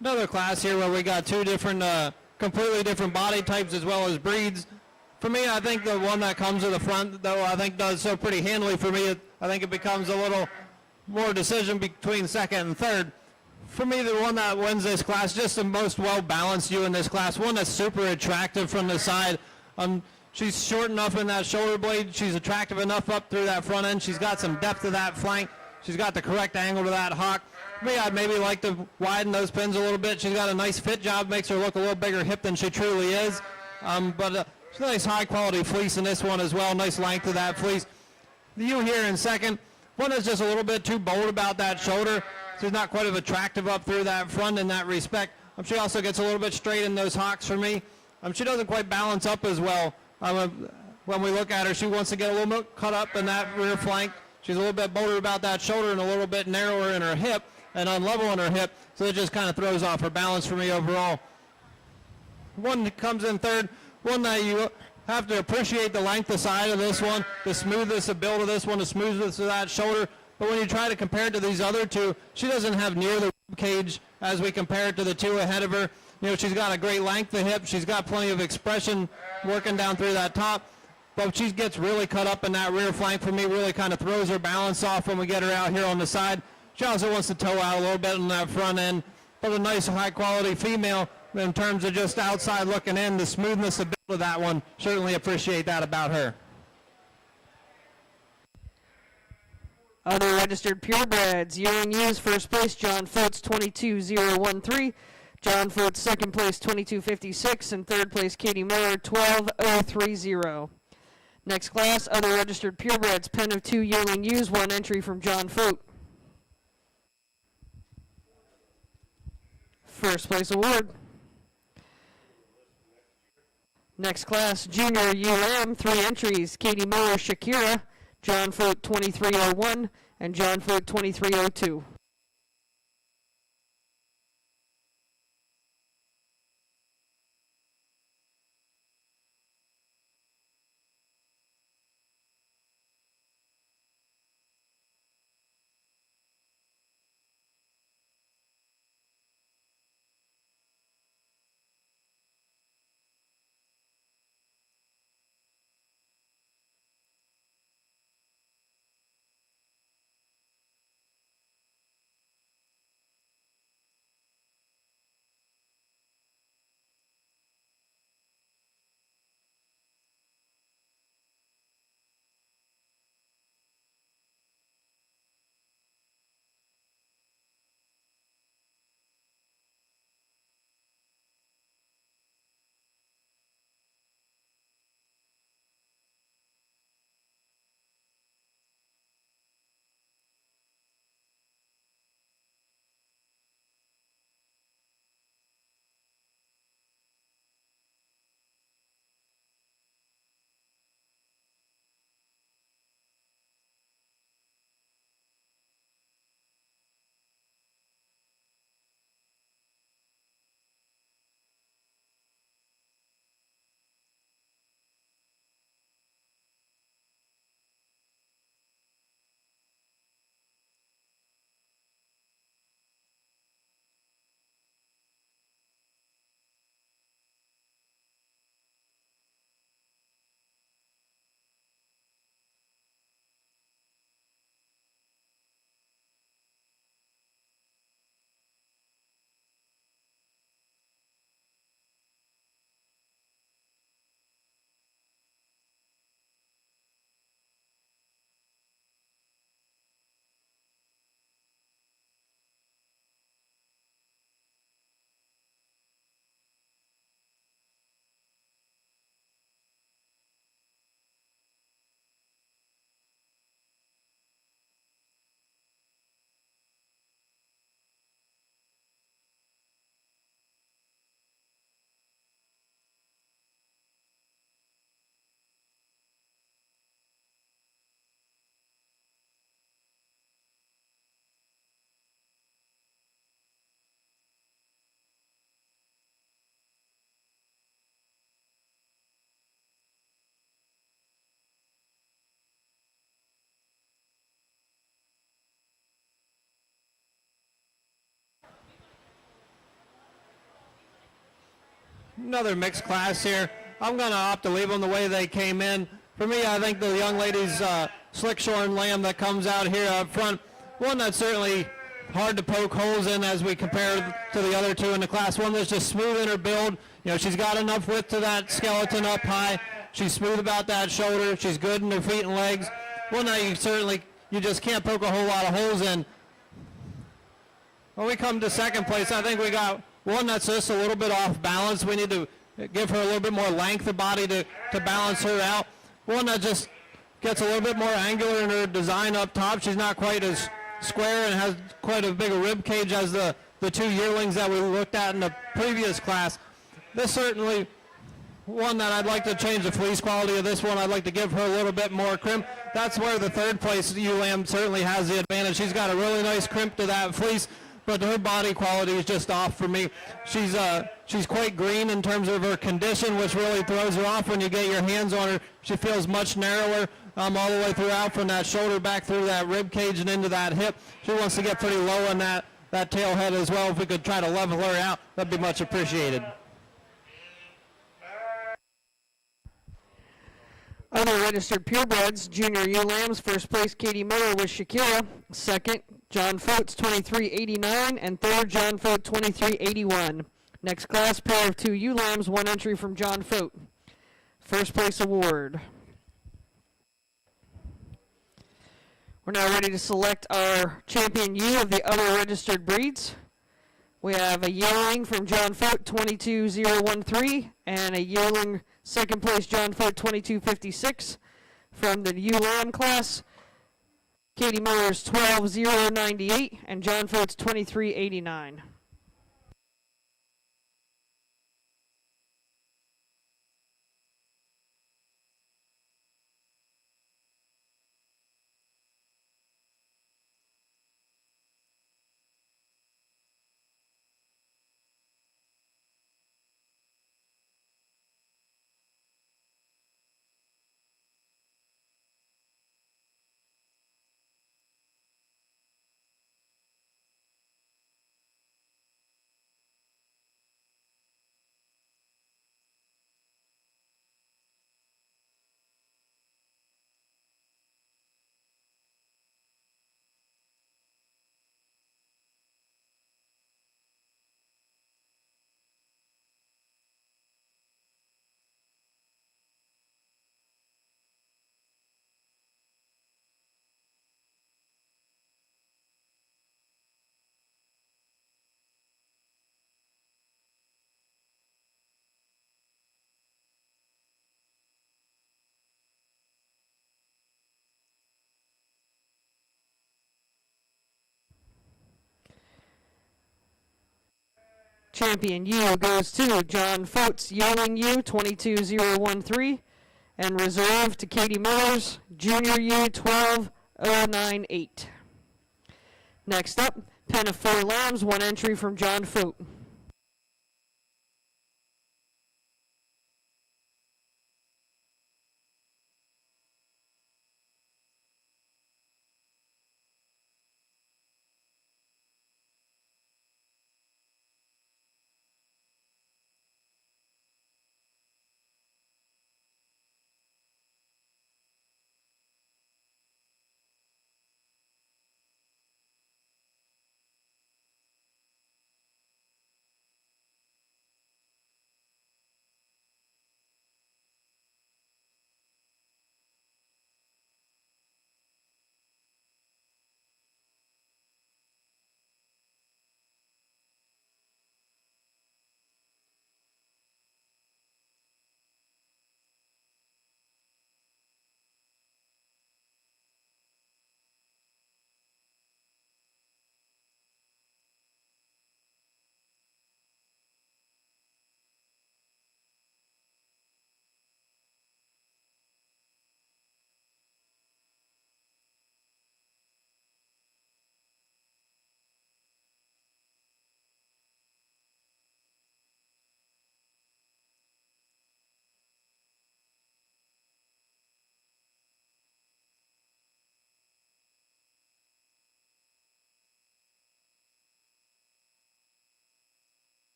Another class here where we got two different, completely different body types as well as breeds. For me, I think the one that comes to the front, though, I think does so pretty handily for me. I think it becomes a little more decision between second and third. For me, the one that wins this class, just the most well-balanced ewe in this class, one that's super attractive from the side. She's short enough in that shoulder blade. She's attractive enough up through that front end. She's got some depth to that flank. She's got the correct angle to that hock. For me, I'd maybe like to widen those pins a little bit. She's got a nice fit job, makes her look a little bigger hip than she truly is. But it's a nice high-quality fleece in this one as well. Nice length of that fleece. The ewe here in second, one that's just a little bit too bold about that shoulder. She's not quite as attractive up through that front in that respect. She also gets a little bit straight in those hocks for me. She doesn't quite balance up as well. When we look at her, she wants to get a little bit cut up in that rear flank. She's a little bit bolder about that shoulder and a little bit narrower in her hip and unlevel in her hip, so it just kind of throws off her balance for me overall. One that comes in third, one that you have to appreciate the length of side of this one, the smoothness of build of this one, the smoothness of that shoulder. But when you try to compare it to these other two, she doesn't have near the rib cage as we compare it to the two ahead of her. She's got a great length of hip. She's got plenty of expression working down through that top. But she gets really cut up in that rear flank for me, really kind of throws her balance off when we get her out here on the side. She also wants to toe out a little bit on that front end. But a nice high-quality female in terms of just outside looking in, the smoothness of build of that one, certainly appreciate that about her. Other registered purebreds, Ewing Ewes, first place, John Foltz, 22.013. John Foltz, second place, 22.56. And third place, Katie Miller, 12.030. Next class, other registered purebreds, pen of 2 Ewing Ewes, one entry from John Foltz. First place award. Next class, Junior UM, 3 entries, Katie Miller, Shakira, John Foltz 2301, and John Foltz 2302. another mixed class here. I'm going to opt to leave them the way they came in. For me, I think the young lady's Slickshorn lamb that comes out here up front, one that's certainly hard to poke holes in as we compare to the other two in the class. One that's just smooth in her build. You know, she's got enough width to that skeleton up high. She's smooth about that shoulder. She's good in her feet and legs. One that you just can't poke a whole lot of holes in. When we come to second place, I think we got one that's just a little bit off balance. We need to give her a little bit more length of body to balance her out. One that just gets a little bit more angular in her design up top. She's not quite as square and has quite a bigger rib cage as the two yearlings that we looked at in the previous class. This certainly one that I'd like to change the fleece quality of this one. I'd like to give her a little bit more crimp. That's where the third place ewe lamb certainly has the advantage. She's got a really nice crimp to that fleece, but her body quality is just off for me. She's quite green in terms of her condition, which really throws her off when you get your hands on her. She feels much narrower all the way throughout, from that shoulder back through that rib cage and into that hip. She wants to get pretty low on that tail head as well. If we could try to level her out, that'd be much appreciated. Other registered purebreds, junior ewe lambs, first place Katie Miller with Shakira, second John Fotes 2389, and third John Fote 2381. Next class, pair of two ewe lambs, one entry from John Fote. First place award. We're now ready to select our champion ewe of the other registered breeds. We have a yearling from John Fote 22013 and a yearling second place John Fote 2256 from the ewe lamb class. Katie Miller's 12098 and John Fote's 2389. Champion ewe goes to John Fotes, yearling ewe 22013, and reserve to Katie Miller's junior ewe 12098. Next up, pen of four lambs, one entry from John Fote.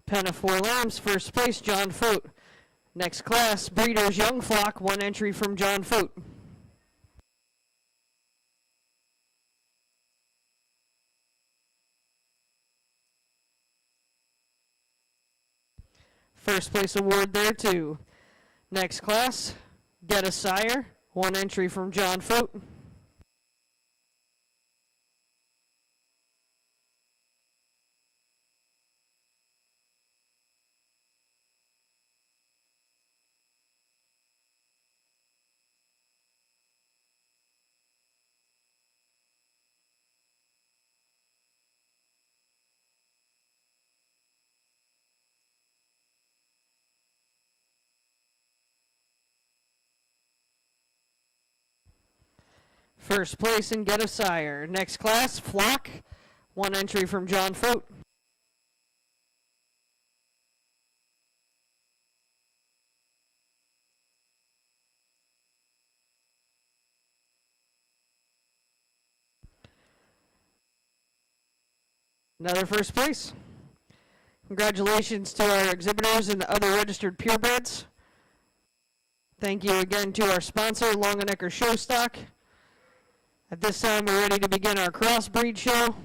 Pen of 4 lambs, first place, John Foot. Next class, Breeders' Young Flock, 1 entry from John Foot. First place award there too. Next class, Get a Sire, 1 entry from John Foot. First place and Get a Sire. Next class, Flock, 1 entry from John Foot. Another first place. Congratulations to our exhibitors and the other registered purebreds. Thank you again to our sponsor, Long & Necker Show Stock. At this time, we're ready to begin our crossbreed show.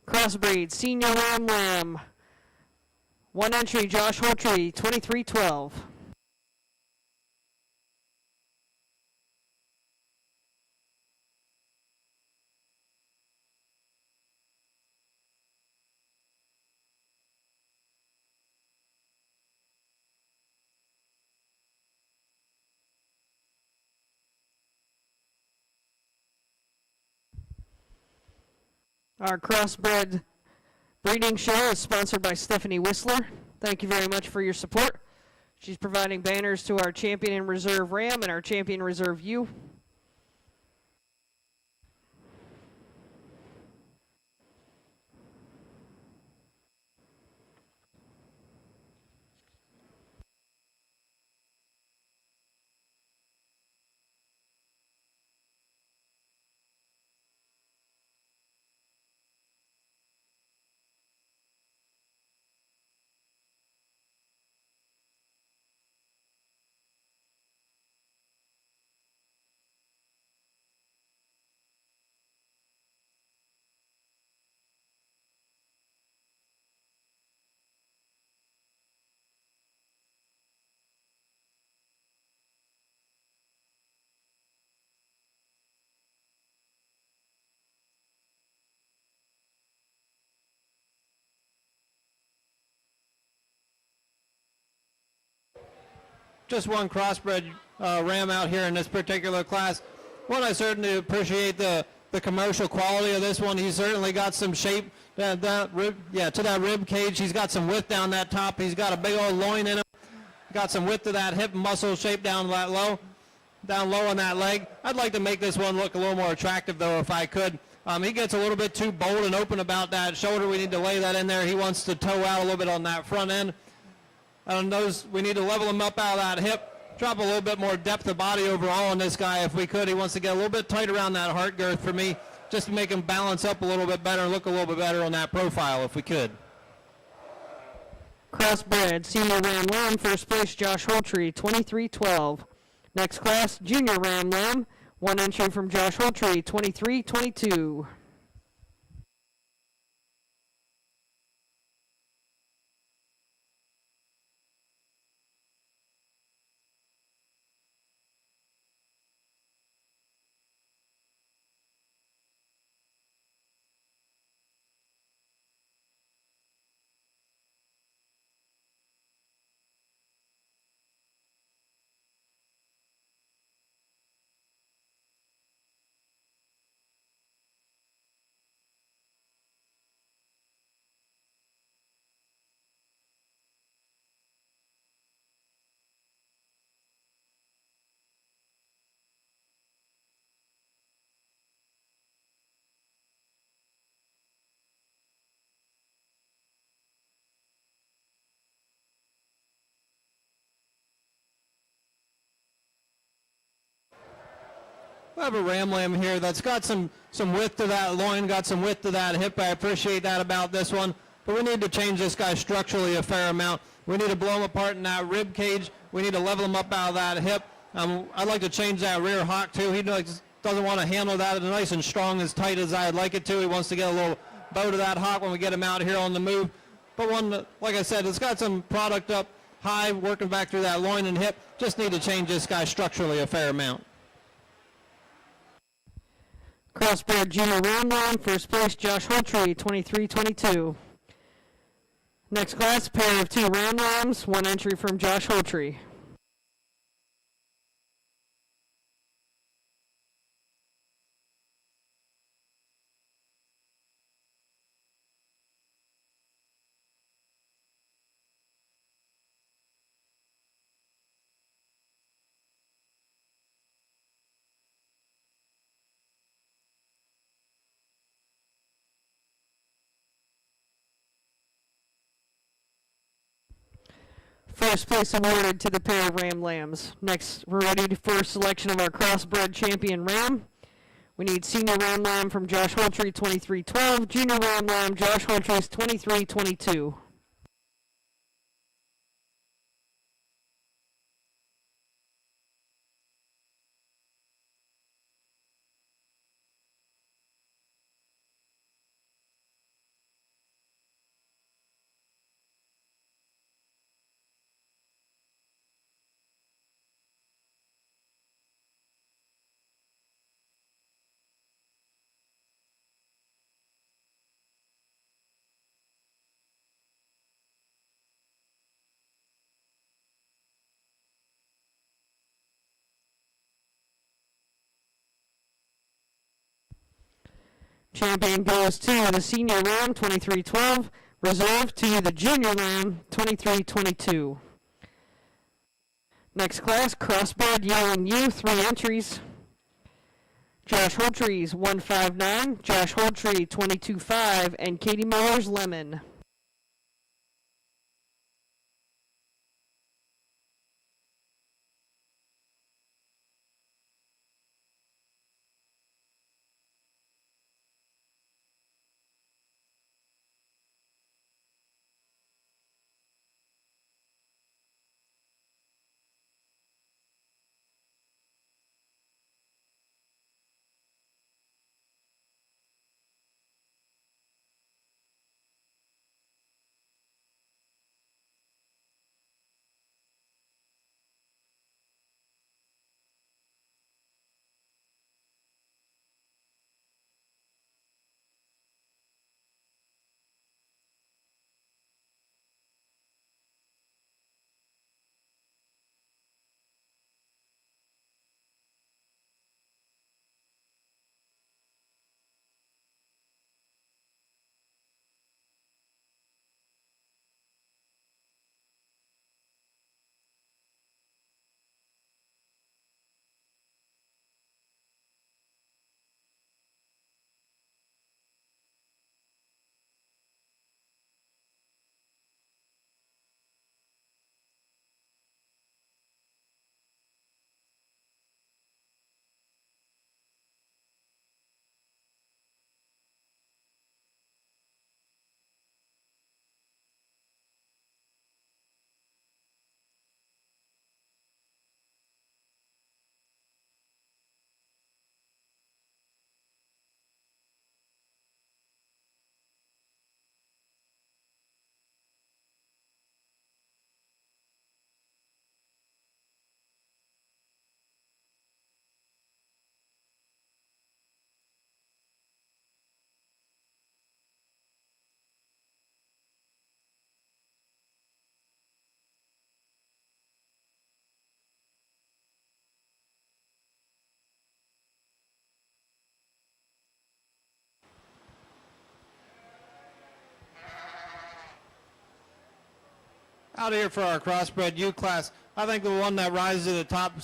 Crossbreed, Senior Ram Lamb. 1 entry, Josh Holtree, 2312. Our crossbred breeding show is sponsored by Stephanie Whistler. Thank you very much for your support. She's providing banners to our Champion and Reserve Ram and our Champion Reserve Ewe. Just one crossbred ram out here in this particular class. One, I certainly appreciate the commercial quality of this one. He's certainly got some shape to that rib cage. He's got some width down that top. He's got a big old loin in him. Got some width to that hip muscle shape down low on that leg. I'd like to make this one look a little more attractive though, if I could. He gets a little bit too bold and open about that shoulder. We need to lay that in there. He wants to toe out a little bit on that front end. On those, we need to level him up out of that hip, drop a little bit more depth of body overall on this guy if we could. He wants to get a little bit tight around that heart girth for me, just to make him balance up a little bit better and look a little bit better on that profile if we could. Crossbred, Senior Ram Lamb, first place, Josh Holtree, 2312. Next class, Junior Ram Lamb, 1 entry from Josh Holtree, 2322. I have a ram lamb here that's got some width to that loin, got some width to that hip. I appreciate that about this one. But we need to change this guy structurally a fair amount. We need to blow him apart in that rib cage. We need to level him up out of that hip. I'd like to change that rear hock too. He doesn't want to handle that as nice and strong, as tight as I'd like it to. He wants to get a little bow to that hock when we get him out here on the move. But one, like I said, it's got some product up high, working back through that loin and hip. Just need to change this guy structurally a fair amount. Crossbred Junior Ram Lamb, first place, Josh Holtree, 23-22. Next class, pair of 2 Ram Lambs, 1 entry from Josh Holtree. First place awarded to the pair of Ram Lambs. Next, we're ready for selection of our crossbred champion Ram. We need Senior Ram Lamb from Josh Holtree, 23-12. Junior Ram Lamb, Josh Holtree's 23-22. Champion goes to the Senior Ram, 23-12. Reserve to the Junior Ram, 23-22. Next class, crossbred Yearling U, 3 entries. Josh Holtree's 159, Josh Holtree 22.5, and Katie Miller's Lemon. Out here for our crossbred U class, I think the one that rises to the top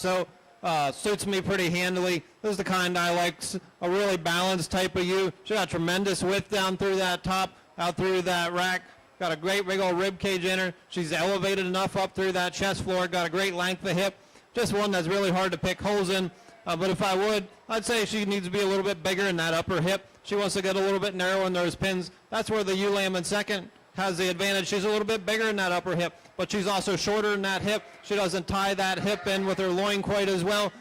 suits me pretty handily. This is the kind I like, a really balanced type of U. She got tremendous width down through that top, out through that rack. Got a great big old rib cage in her. She's elevated enough up through that chest floor. Got a great length of hip. Just one that's really hard to pick holes in. But if I would, I'd say she needs to be a little bit bigger in that upper hip. She wants to get a little bit narrow in those pins. That's where the ewe lamb in second has the advantage. She's a little bit bigger in that upper hip, but she's also shorter in that hip. She doesn't tie that hip in with her loin quite as well.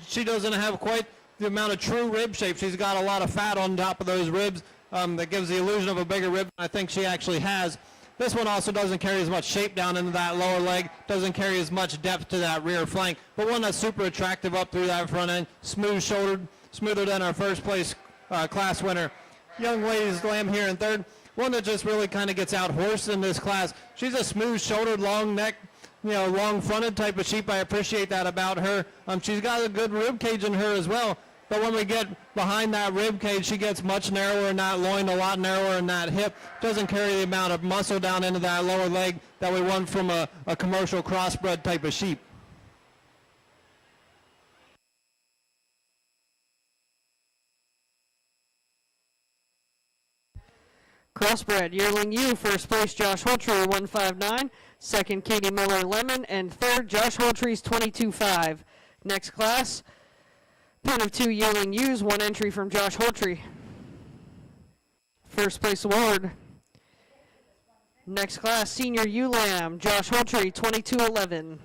She doesn't have quite the amount of true rib shape. She's got a lot of fat on top of those ribs that gives the illusion of a bigger rib than I think she actually has. This one also doesn't carry as much shape down into that lower leg, doesn't carry as much depth to that rear flank, but one that's super attractive up through that front end, smooth-shouldered, smoother than our first place class winner. Young ladies lamb here in third, one that just really kind of gets out horsed in this class. She's a smooth-shouldered, long neck, long-fronted type of sheep. I appreciate that about her. She's got a good rib cage in her as well. But when we get behind that rib cage, she gets much narrower in that loin, a lot narrower in that hip. Doesn't carry the amount of muscle down into that lower leg that we want from a commercial crossbred type of sheep. Crossbred yearling ewe, first place Josh Holtree 159, second Katie Miller Lemon, and third Josh Holtree's 22.5. Next class, pen of 2 yearling ewes, 1 entry from Josh Holtree. First place award. Next class, senior ewe lamb, Josh Holtree 22.11.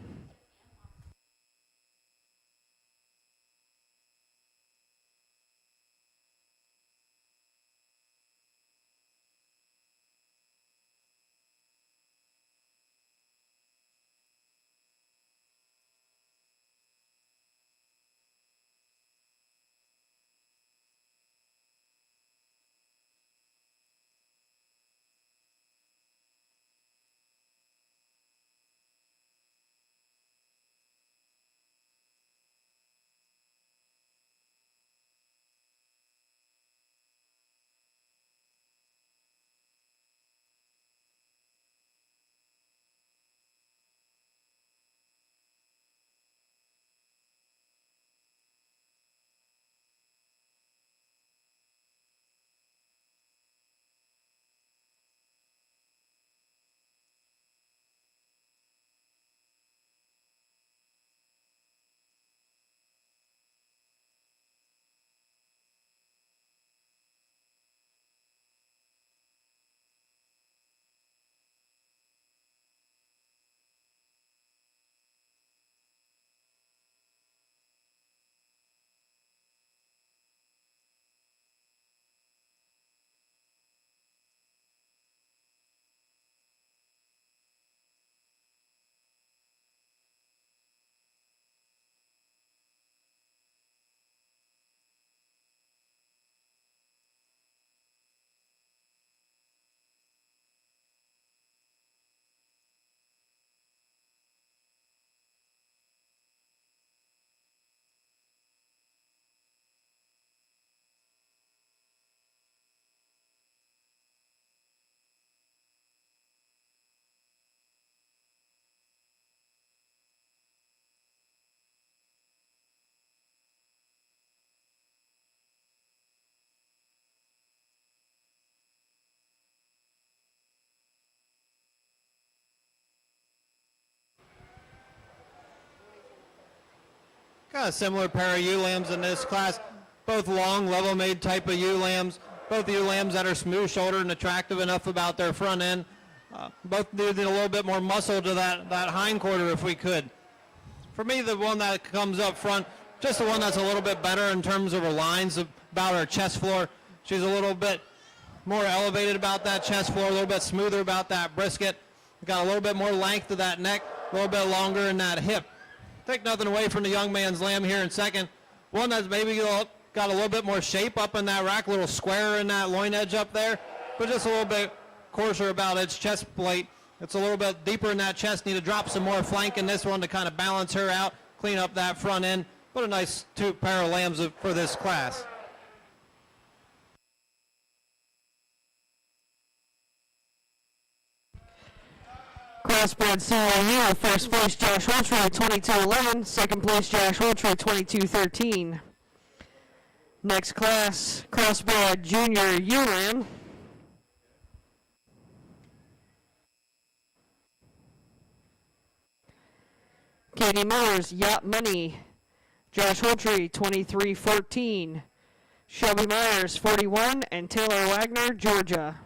Got a similar pair of ewe lambs in this class, both long, level-made type of ewe lambs, both ewe lambs that are smooth-shouldered and attractive enough about their front end. Both needed a little bit more muscle to that hind quarter if we could. For me, the one that comes up front, just the one that's a little bit better in terms of her lines, about her chest floor. She's a little bit more elevated about that chest floor, a little bit smoother about that brisket. Got a little bit more length to that neck, a little bit longer in that hip. Take nothing away from the young man's lamb here in second. One that's maybe got a little bit more shape up in that rack, a little square in that loin edge up there, but just a little bit coarser about its chest plate. It's a little bit deeper in that chest. Need to drop some more flank in this one to kind of balance her out, clean up that front end. What a nice pair of lambs for this class. Crossbred senior ewe, first place Josh Holtree 22.11, second place Josh Holtree 22.13. Next class, crossbred junior ewe lamb. Katie Miller's Yacht Money, Josh Holtree, 23-14. Shelby Myers, 41, and Taylor Wagner, Georgia.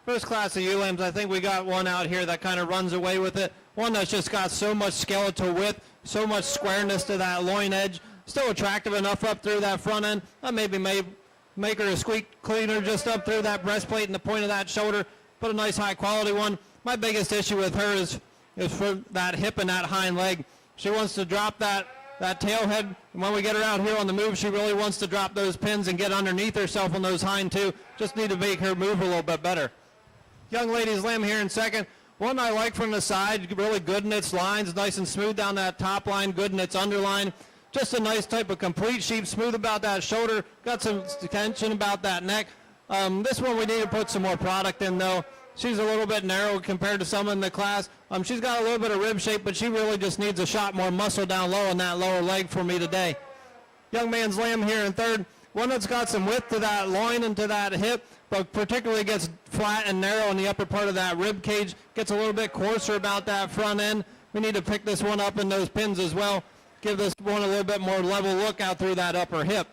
First class of ULAMs, I think we got one out here that kind of runs away with it. One that's just got so much skeletal width, so much squareness to that loin edge. Still attractive enough up through that front end. Maybe make her a squeak cleaner just up through that breastplate and the point of that shoulder. But a nice high quality one. My biggest issue with her is for that hip and that hind leg. She wants to drop that tail head. And when we get her out here on the move, she really wants to drop those pins and get underneath herself on those hind two. Just need to make her move a little bit better. Young ladies lamb here in second. One I like from the side, really good in its lines, nice and smooth down that top line, good in its underline. Just a nice type of complete sheep, smooth about that shoulder, got some tension about that neck. This one we need to put some more product in though. She's a little bit narrow compared to some in the class. She's got a little bit of rib shape, but she really just needs a shot more muscle down low on that lower leg for me today. Young man's lamb here in third. One that's got some width to that loin and to that hip, but particularly gets flat and narrow in the upper part of that rib cage. Gets a little bit coarser about that front end. We need to pick this one up in those pins as well. Give this one a little bit more level look out through that upper hip.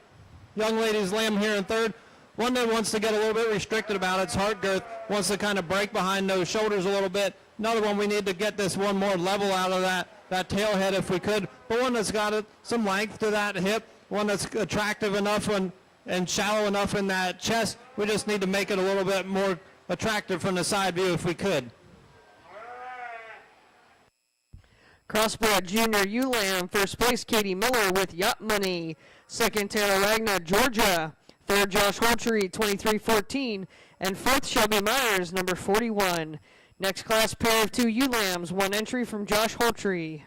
Young lady's lamb here in third. One that wants to get a little bit restricted about its heart girth, wants to kind of break behind those shoulders a little bit. Another one we need to get this one more level out of that tail head if we could, but one that's got some length to that hip, one that's attractive enough and shallow enough in that chest. We just need to make it a little bit more attractive from the side view if we could. Crossbred Junior ULAM, first place Katie Miller with Yacht Money. Second Taylor Wagner, Georgia. Third Josh Holtree, 23-14. And fourth Shelby Myers, number 41. Next class pair of two ULAMs, one entry from Josh Holtree.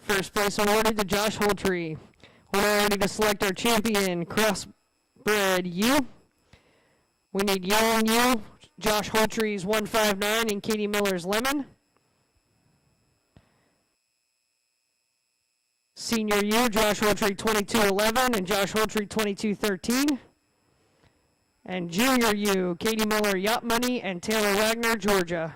First place awarded to Josh Holtree. We're now ready to select our champion crossbred ewe. We need Young Ewe, Josh Holtry's 159, and Katie Miller's Lemon. Senior ewe, Josh Holtry 2211 and Josh Holtry 2213. And junior ewe, Katie Miller Yacht Money and Taylor Wagner, Georgia.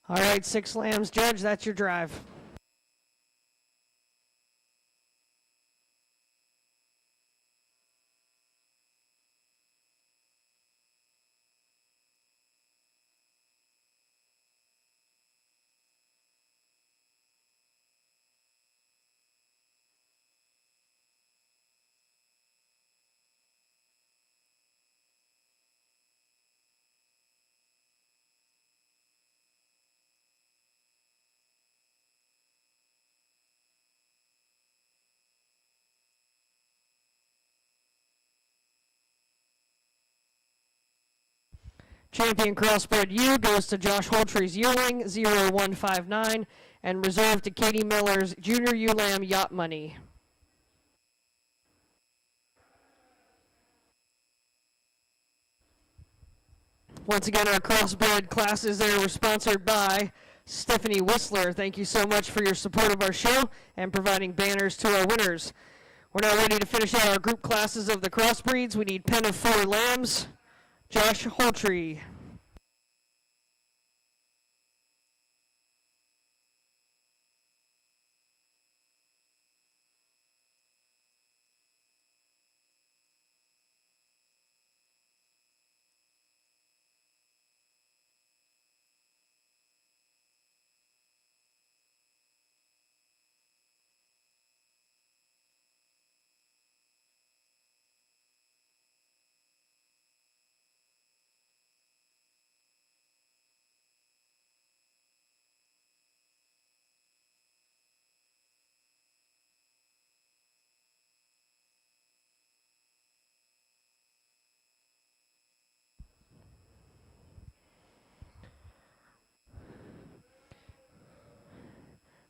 All right, 6 lambs, Judge, that's your drive. Champion crossbred ewe goes to Josh Holtry's yearling 0159 and reserved to Katie Miller's junior ewe lamb Yacht Money. Once again, our crossbred classes there were sponsored by Stephanie Whistler. Thank you so much for your support of our show and providing banners to our winners. We're now ready to finish out our group classes of the crossbreeds. We need pen of 4 lambs. Josh Holtry.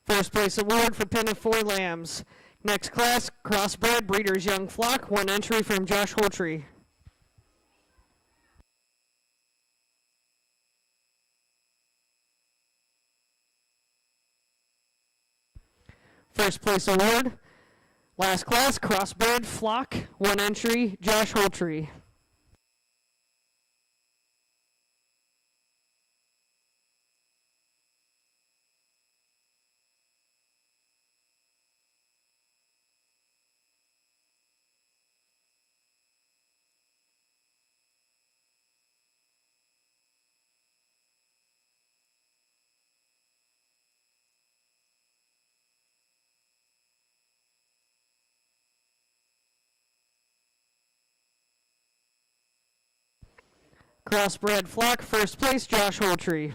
First place award for pen of 4 lambs. Next class, crossbred Breeders' Young Flock, 1 entry from Josh Holtry. First place award, last class, crossbred Flock, 1 entry, Josh Holtry. Crossbred Flock, first place, Josh Holtry.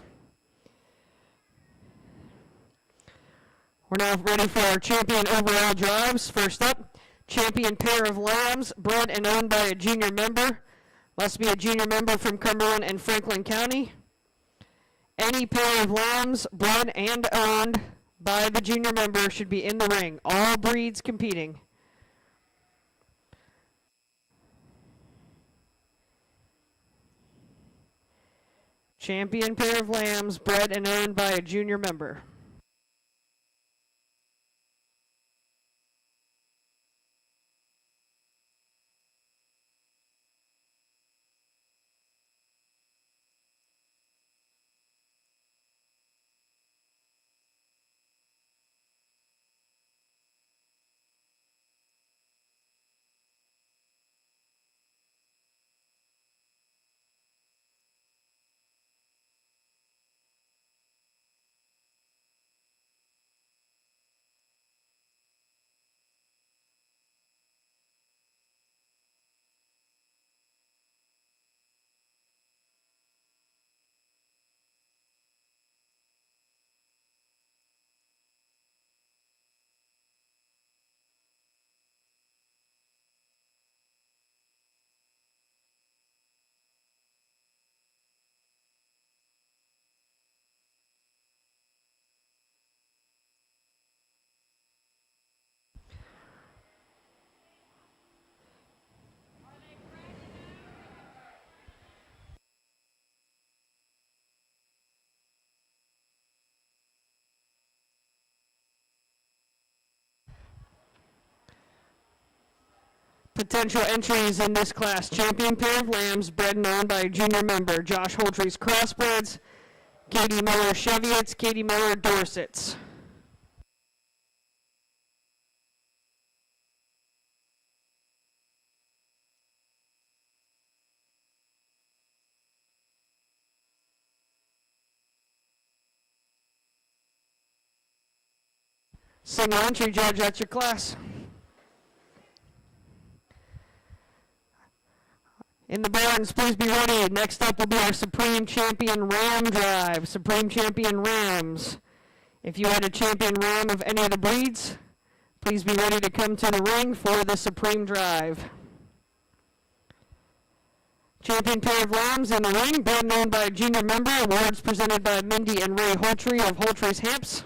We're now ready for our champion overall drives. First up, champion pair of lambs, bred and owned by a junior member. Must be a junior member from Cumberland and Franklin County. Any pair of lambs bred and owned by the junior member should be in the ring. All breeds competing. Champion pair of lambs bred and owned by a junior member. Potential entries in this class: champion pair of lambs bred and owned by a junior member, Josh Holtry's Crossbreds, Katie Miller Cheviot's, Katie Miller Dorsets. Single entry, judge, that's your class. In the barns, please be ready. Next up will be our Supreme Champion Ram Drive. Supreme Champion Rams. If you had a champion ram of any of the breeds, please be ready to come to the ring for the Supreme Drive. Champion pair of lambs in the ring, bred and owned by a junior member. Awards presented by Mindy and Ray Holtry of Holtry's Hamps.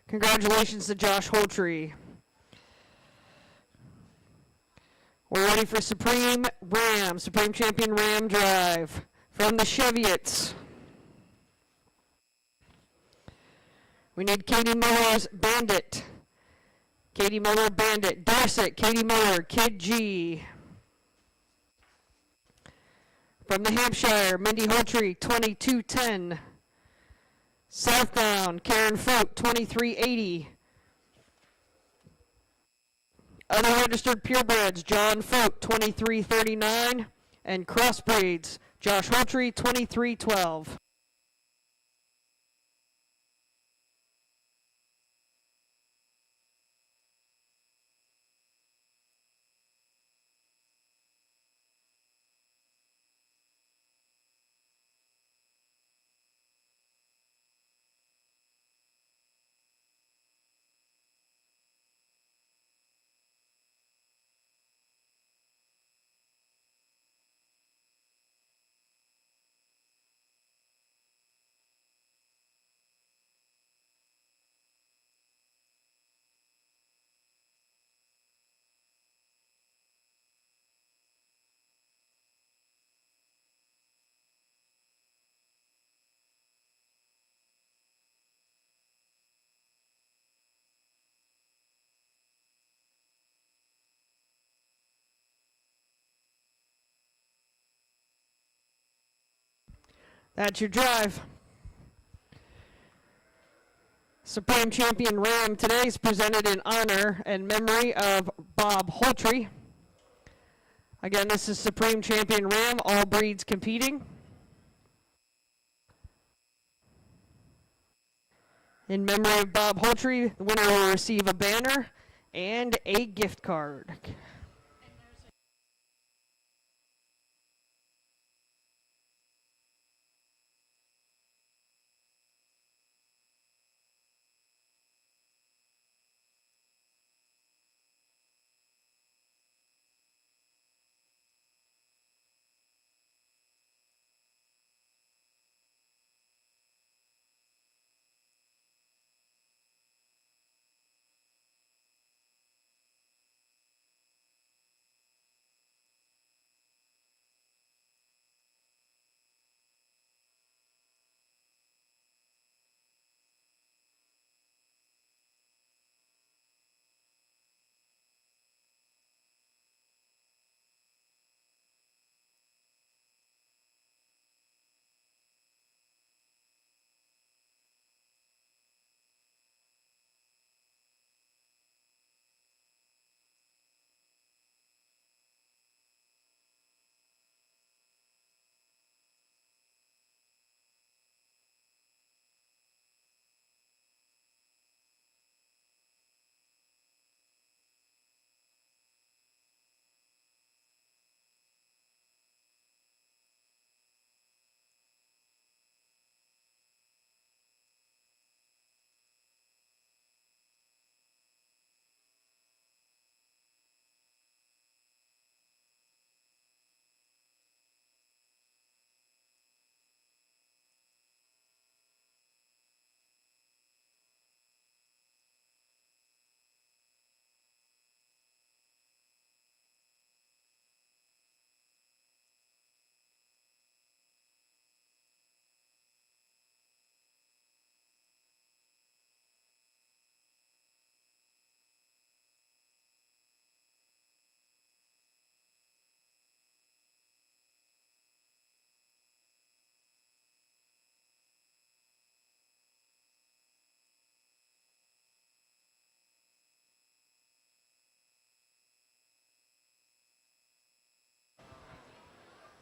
Congratulations to Josh Holtry. We're ready for Supreme Ram, Supreme Champion Ram Drive from the Cheviots. We need Katie Miller's Bandit. Katie Miller Bandit. Dorset, Katie Miller, Kid G. From the Hampshire, Mindy Holtry, 2210. Southbound, Karen Folk, 2380. Other registered purebreds, John Folk, 2339. And crossbreeds, Josh Holtry, 2312. That's your drive. Supreme Champion Ram today is presented in honor and memory of Bob Holtry. Again, this is Supreme Champion Ram, all breeds competing. In memory of Bob Holtry, the winner will receive a banner and a gift card.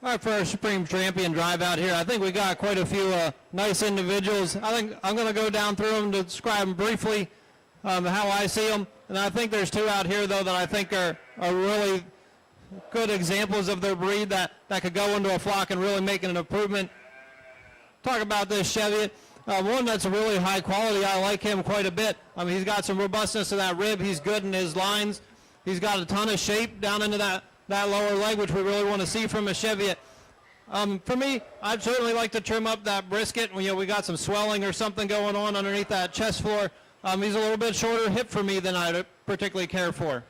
All right, for our Supreme Champion drive out here, I think we got quite a few nice individuals. I think I'm going to go down through them to describe them briefly, how I see them. And I think there's two out here, though, that I think are really good examples of their breed that could go into a flock and really make an improvement. Talk about this Cheviot. One that's really high quality. I like him quite a bit. He's got some robustness to that rib. He's good in his lines. He's got a ton of shape down into that lower leg, which we really want to see from a Cheviot. For me, I'd certainly like to trim up that brisket. We got some swelling or something going on underneath that chest floor. He's a little bit shorter hip for me than I particularly care for.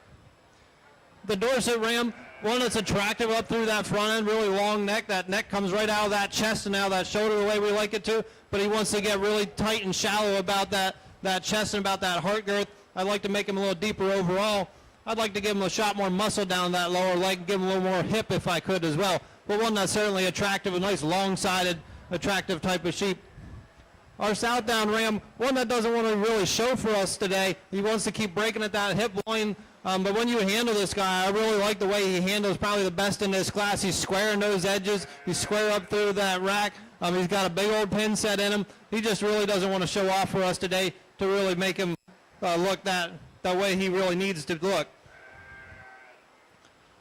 The Dorset Ram, one that's attractive up through that front end, really long neck. That neck comes right out of that chest and out of that shoulder the way we like it to, but he wants to get really tight and shallow about that chest and about that heart girth. I'd like to make him a little deeper overall. I'd like to give him a shot more muscle down that lower leg and give him a little more hip if I could as well. But one that's certainly attractive, a nice long-sided, attractive type of sheep. Our Southdown Ram, one that doesn't want to really show for us today. He wants to keep breaking at that hip line. But when you handle this guy, I really like the way he handles, probably the best in this class. He's square in those edges. He's square up through that rack. He's got a big old pin set in him. He just really doesn't want to show off for us today to really make him look that way he really needs to look.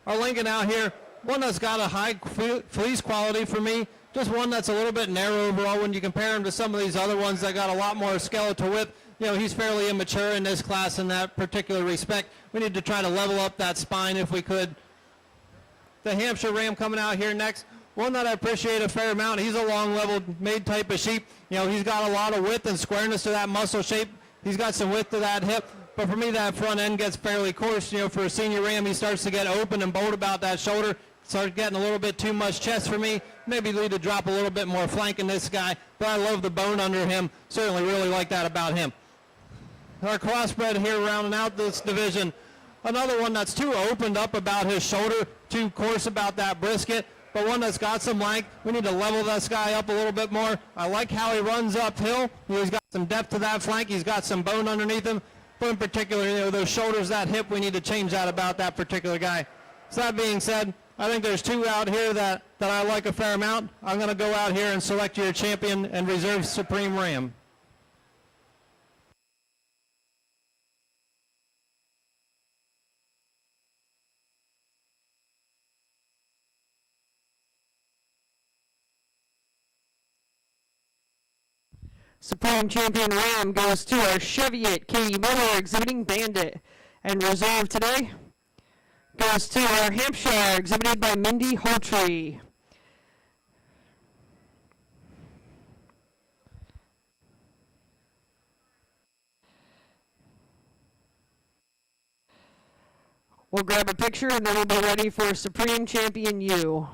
Our Lincoln out here, one that's got a high fleece quality for me. Just one that's a little bit narrow overall when you compare him to some of these other ones that got a lot more skeletal width. He's fairly immature in this class in that particular respect. We need to try to level up that spine if we could. The Hampshire Ram coming out here next. One that I appreciate a fair amount. He's a long leveled made type of sheep. He's got a lot of width and squareness to that muscle shape. He's got some width to that hip. But for me, that front end gets fairly coarse. For a senior Ram, he starts to get open and bold about that shoulder. Starts getting a little bit too much chest for me. Maybe need to drop a little bit more flank in this guy. But I love the bone under him. Certainly really like that about him. Our crossbred here rounding out this division. Another one that's too opened up about his shoulder, too coarse about that brisket. but one that's got some length. We need to level this guy up a little bit more. I like how he runs uphill. He's got some depth to that flank. He's got some bone underneath him. But in particular, those shoulders, that hip, we need to change that about that particular guy. So that being said, I think there's two out here that I like a fair amount. I'm going to go out here and select your champion and reserve Supreme Ram. Supreme Champion Ram goes to our Cheviot Katie Miller exhibiting Bandit. And reserve today goes to our Hampshire exhibited by Mindy Holtree. We'll grab a picture and then we'll be ready for Supreme Champion U.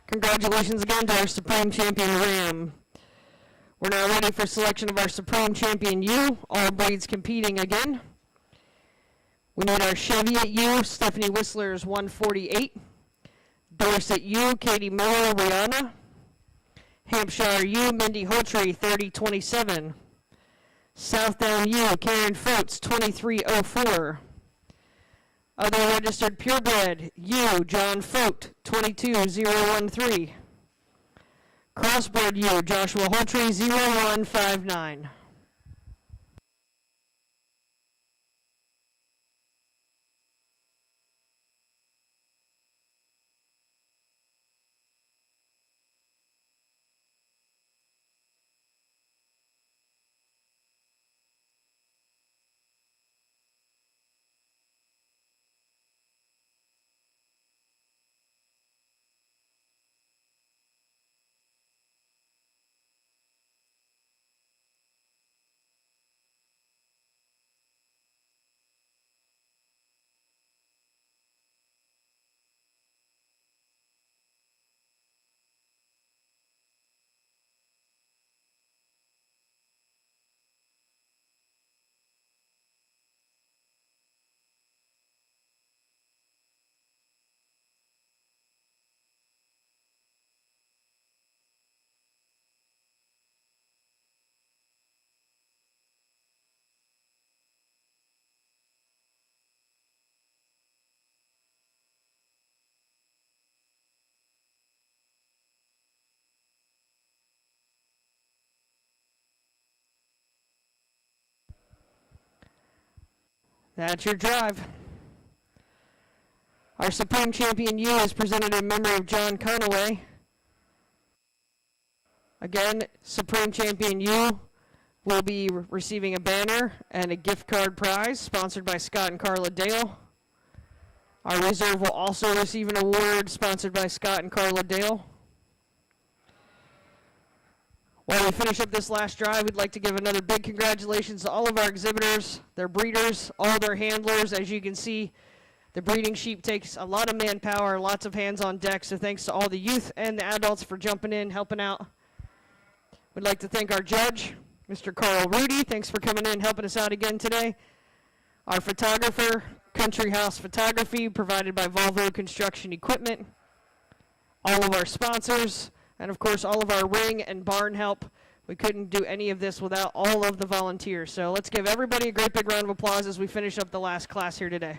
Congratulations again to our Supreme Champion Ram. We're now ready for selection of our Supreme Champion U, all breeds competing again. We need our Cheviot U, Stephanie Whistler's 148. Dorset U, Katie Miller, Rihanna. Hampshire U, Mindy Holtree, 3027. Southdown U, Karen Fotes, 2304. Other registered purebred, U, John Fote, 22013. Crossbred U, Joshua Holtree, 0159. That's your drive. Our Supreme Champion U is presented in memory of John Conaway. Again, Supreme Champion U will be receiving a banner and a gift card prize sponsored by Scott and Carla Dale. Our reserve will also receive an award sponsored by Scott and Carla Dale. While we finish up this last drive, we'd like to give another big congratulations to all of our exhibitors, their breeders, all their handlers. As you can see, the breeding sheep takes a lot of manpower, lots of hands on deck, so thanks to all the youth and the adults for jumping in, helping out. We'd like to thank our judge, Mr. Carl Rudy. Thanks for coming in, helping us out again today. Our photographer, Country House Photography, provided by Volvo Construction Equipment. All of our sponsors, and of course all of our ring and barn help. We couldn't do any of this without all of the volunteers. So let's give everybody a great big round of applause as we finish up the last class here today.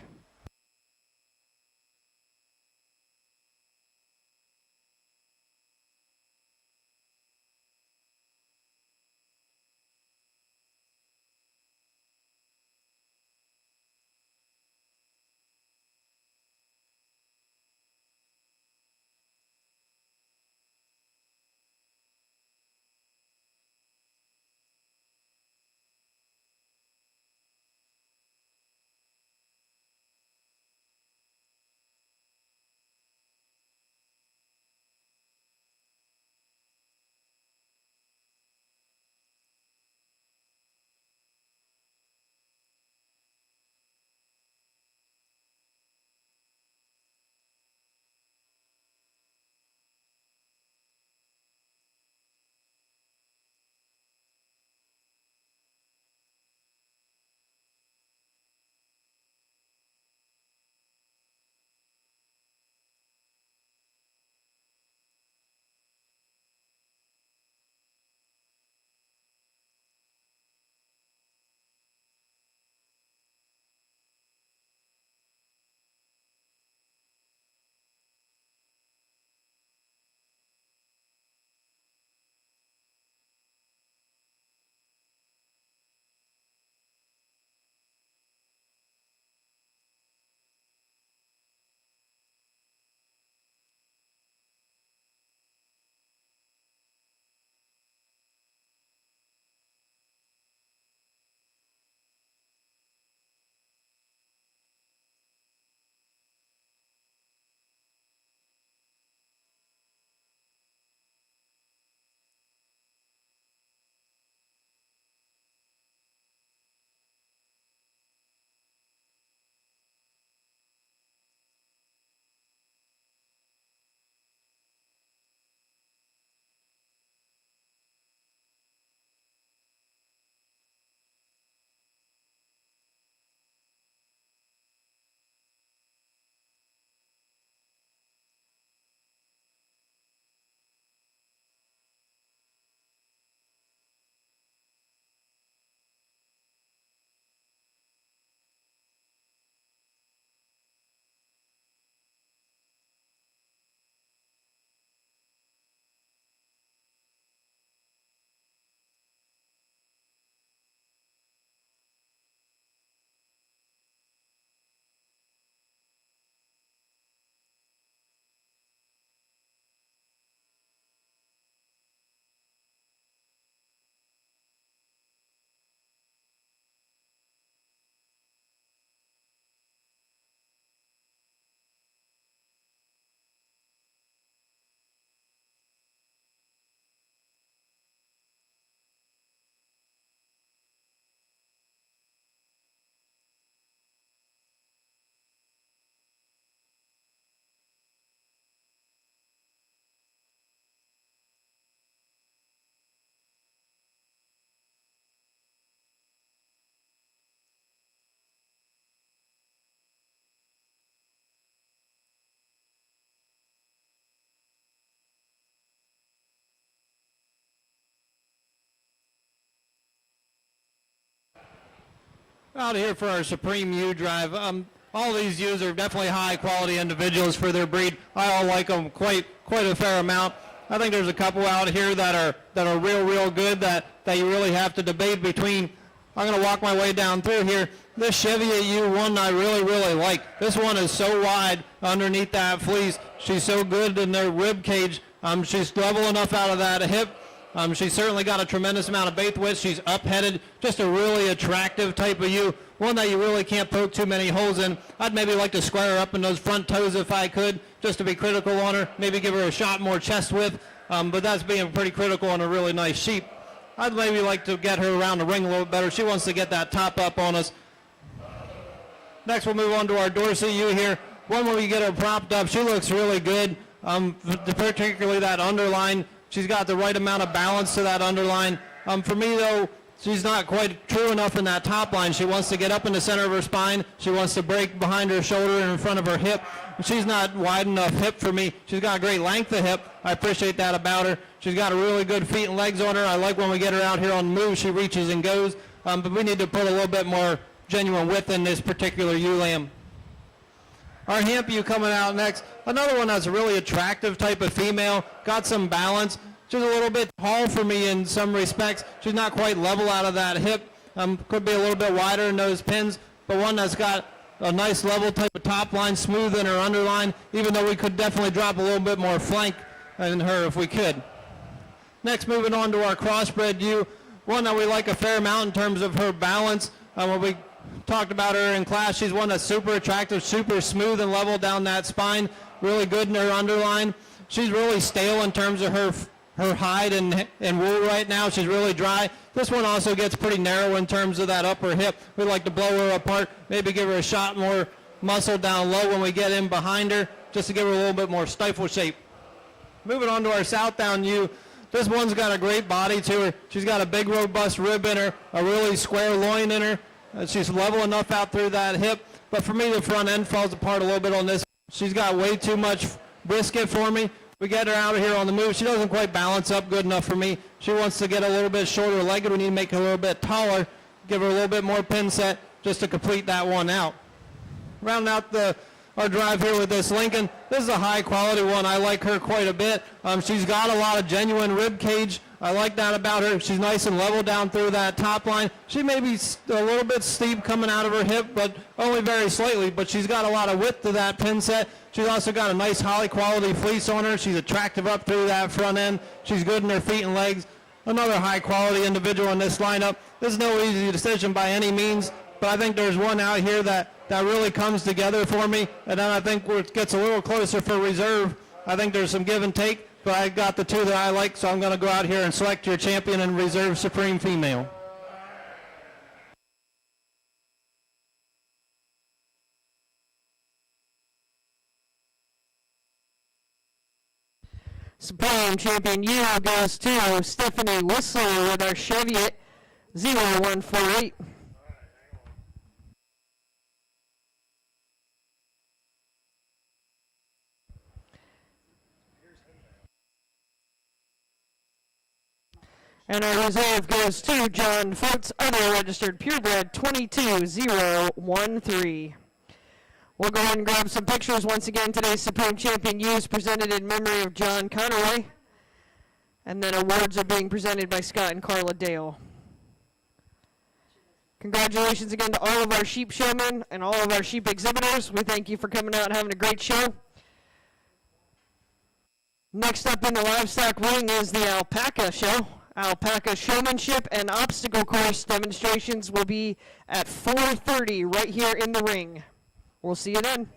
Out here for our Supreme U drive. All these ewes are definitely high quality individuals for their breed. I all like them quite a fair amount. I think there's a couple out here that are real good that you really have to debate between I'm going to walk my way down through here. This Cheviot U one I really like. This one is so wide underneath that fleece. She's so good in their rib cage. She's level enough out of that hip. She's certainly got a tremendous amount of bait width. She's up-headed, just a really attractive type of ewe, one that you really can't poke too many holes in. I'd maybe like to square her up in those front toes if I could, just to be critical on her, maybe give her a shot more chest width, but that's being pretty critical on a really nice sheep. I'd maybe like to get her around the ring a little better. She wants to get that top up on us. Next, we'll move on to our Dorset ewe here. One where we get her propped up. She looks really good, particularly that underline. She's got the right amount of balance to that underline. For me, though, she's not quite true enough in that top line. She wants to get up in the center of her spine. She wants to break behind her shoulder and in front of her hip. She's not wide enough hip for me. She's got a great length of hip. I appreciate that about her. She's got a really good feet and legs on her. I like when we get her out here on the move, she reaches and goes. But we need to put a little bit more genuine width in this particular ewe lamb. Our Hamp ewe coming out next. Another one that's a really attractive type of female. Got some balance. She's a little bit tall for me in some respects. She's not quite level out of that hip. Could be a little bit wider in those pins, but one that's got a nice level type of top line, smooth in her underline, even though we could definitely drop a little bit more flank in her if we could. Next, moving on to our crossbred ewe. One that we like a fair amount in terms of her balance. When we talked about her in class, she's one that's super attractive, super smooth and level down that spine, really good in her underline. She's really stale in terms of her hide and wool right now. She's really dry. This one also gets pretty narrow in terms of that upper hip. We like to blow her apart, maybe give her a shot more muscle down low when we get in behind her, just to give her a little bit more stifle shape. Moving on to our Southdown ewe. This one's got a great body to her. She's got a big robust rib in her, a really square loin in her. She's level enough out through that hip, but for me the front end falls apart a little bit on this. She's got way too much brisket for me. We get her out here on the move. She doesn't quite balance up good enough for me. She wants to get a little bit shorter legged. We need to make her a little bit taller, give her a little bit more pin set just to complete that one out. Rounding out our drive here with this Lincoln. This is a high quality one. I like her quite a bit. She's got a lot of genuine rib cage. I like that about her. She's nice and level down through that top line. She may be a little bit steep coming out of her hip, but only very slightly, but she's got a lot of width to that pin set. She's also got a nice holly quality fleece on her. She's attractive up through that front end. She's good in her feet and legs. Another high quality individual in this lineup. This is no easy decision by any means, but I think there's one out here that really comes together for me, and then I think where it gets a little closer for reserve. I think there's some give and take, but I got the two that I like, so I'm going to go out here and select your champion and reserve Supreme Female. Supreme Champion ewe goes to Stephanie Whistler with our Cheviot 0148. And our reserve goes to John Foltz, other registered purebred 22013. We'll go ahead and grab some pictures. Once again, today's Supreme Champion ewes presented in memory of John Conaway. And then awards are being presented by Scott and Carla Dale. Congratulations again to all of our sheep showmen and all of our sheep exhibitors. We thank you for coming out and having a great show. Next up in the livestock ring is the alpaca show. Alpaca showmanship and obstacle course demonstrations will be at 4:30 right here in the ring. We'll see you then.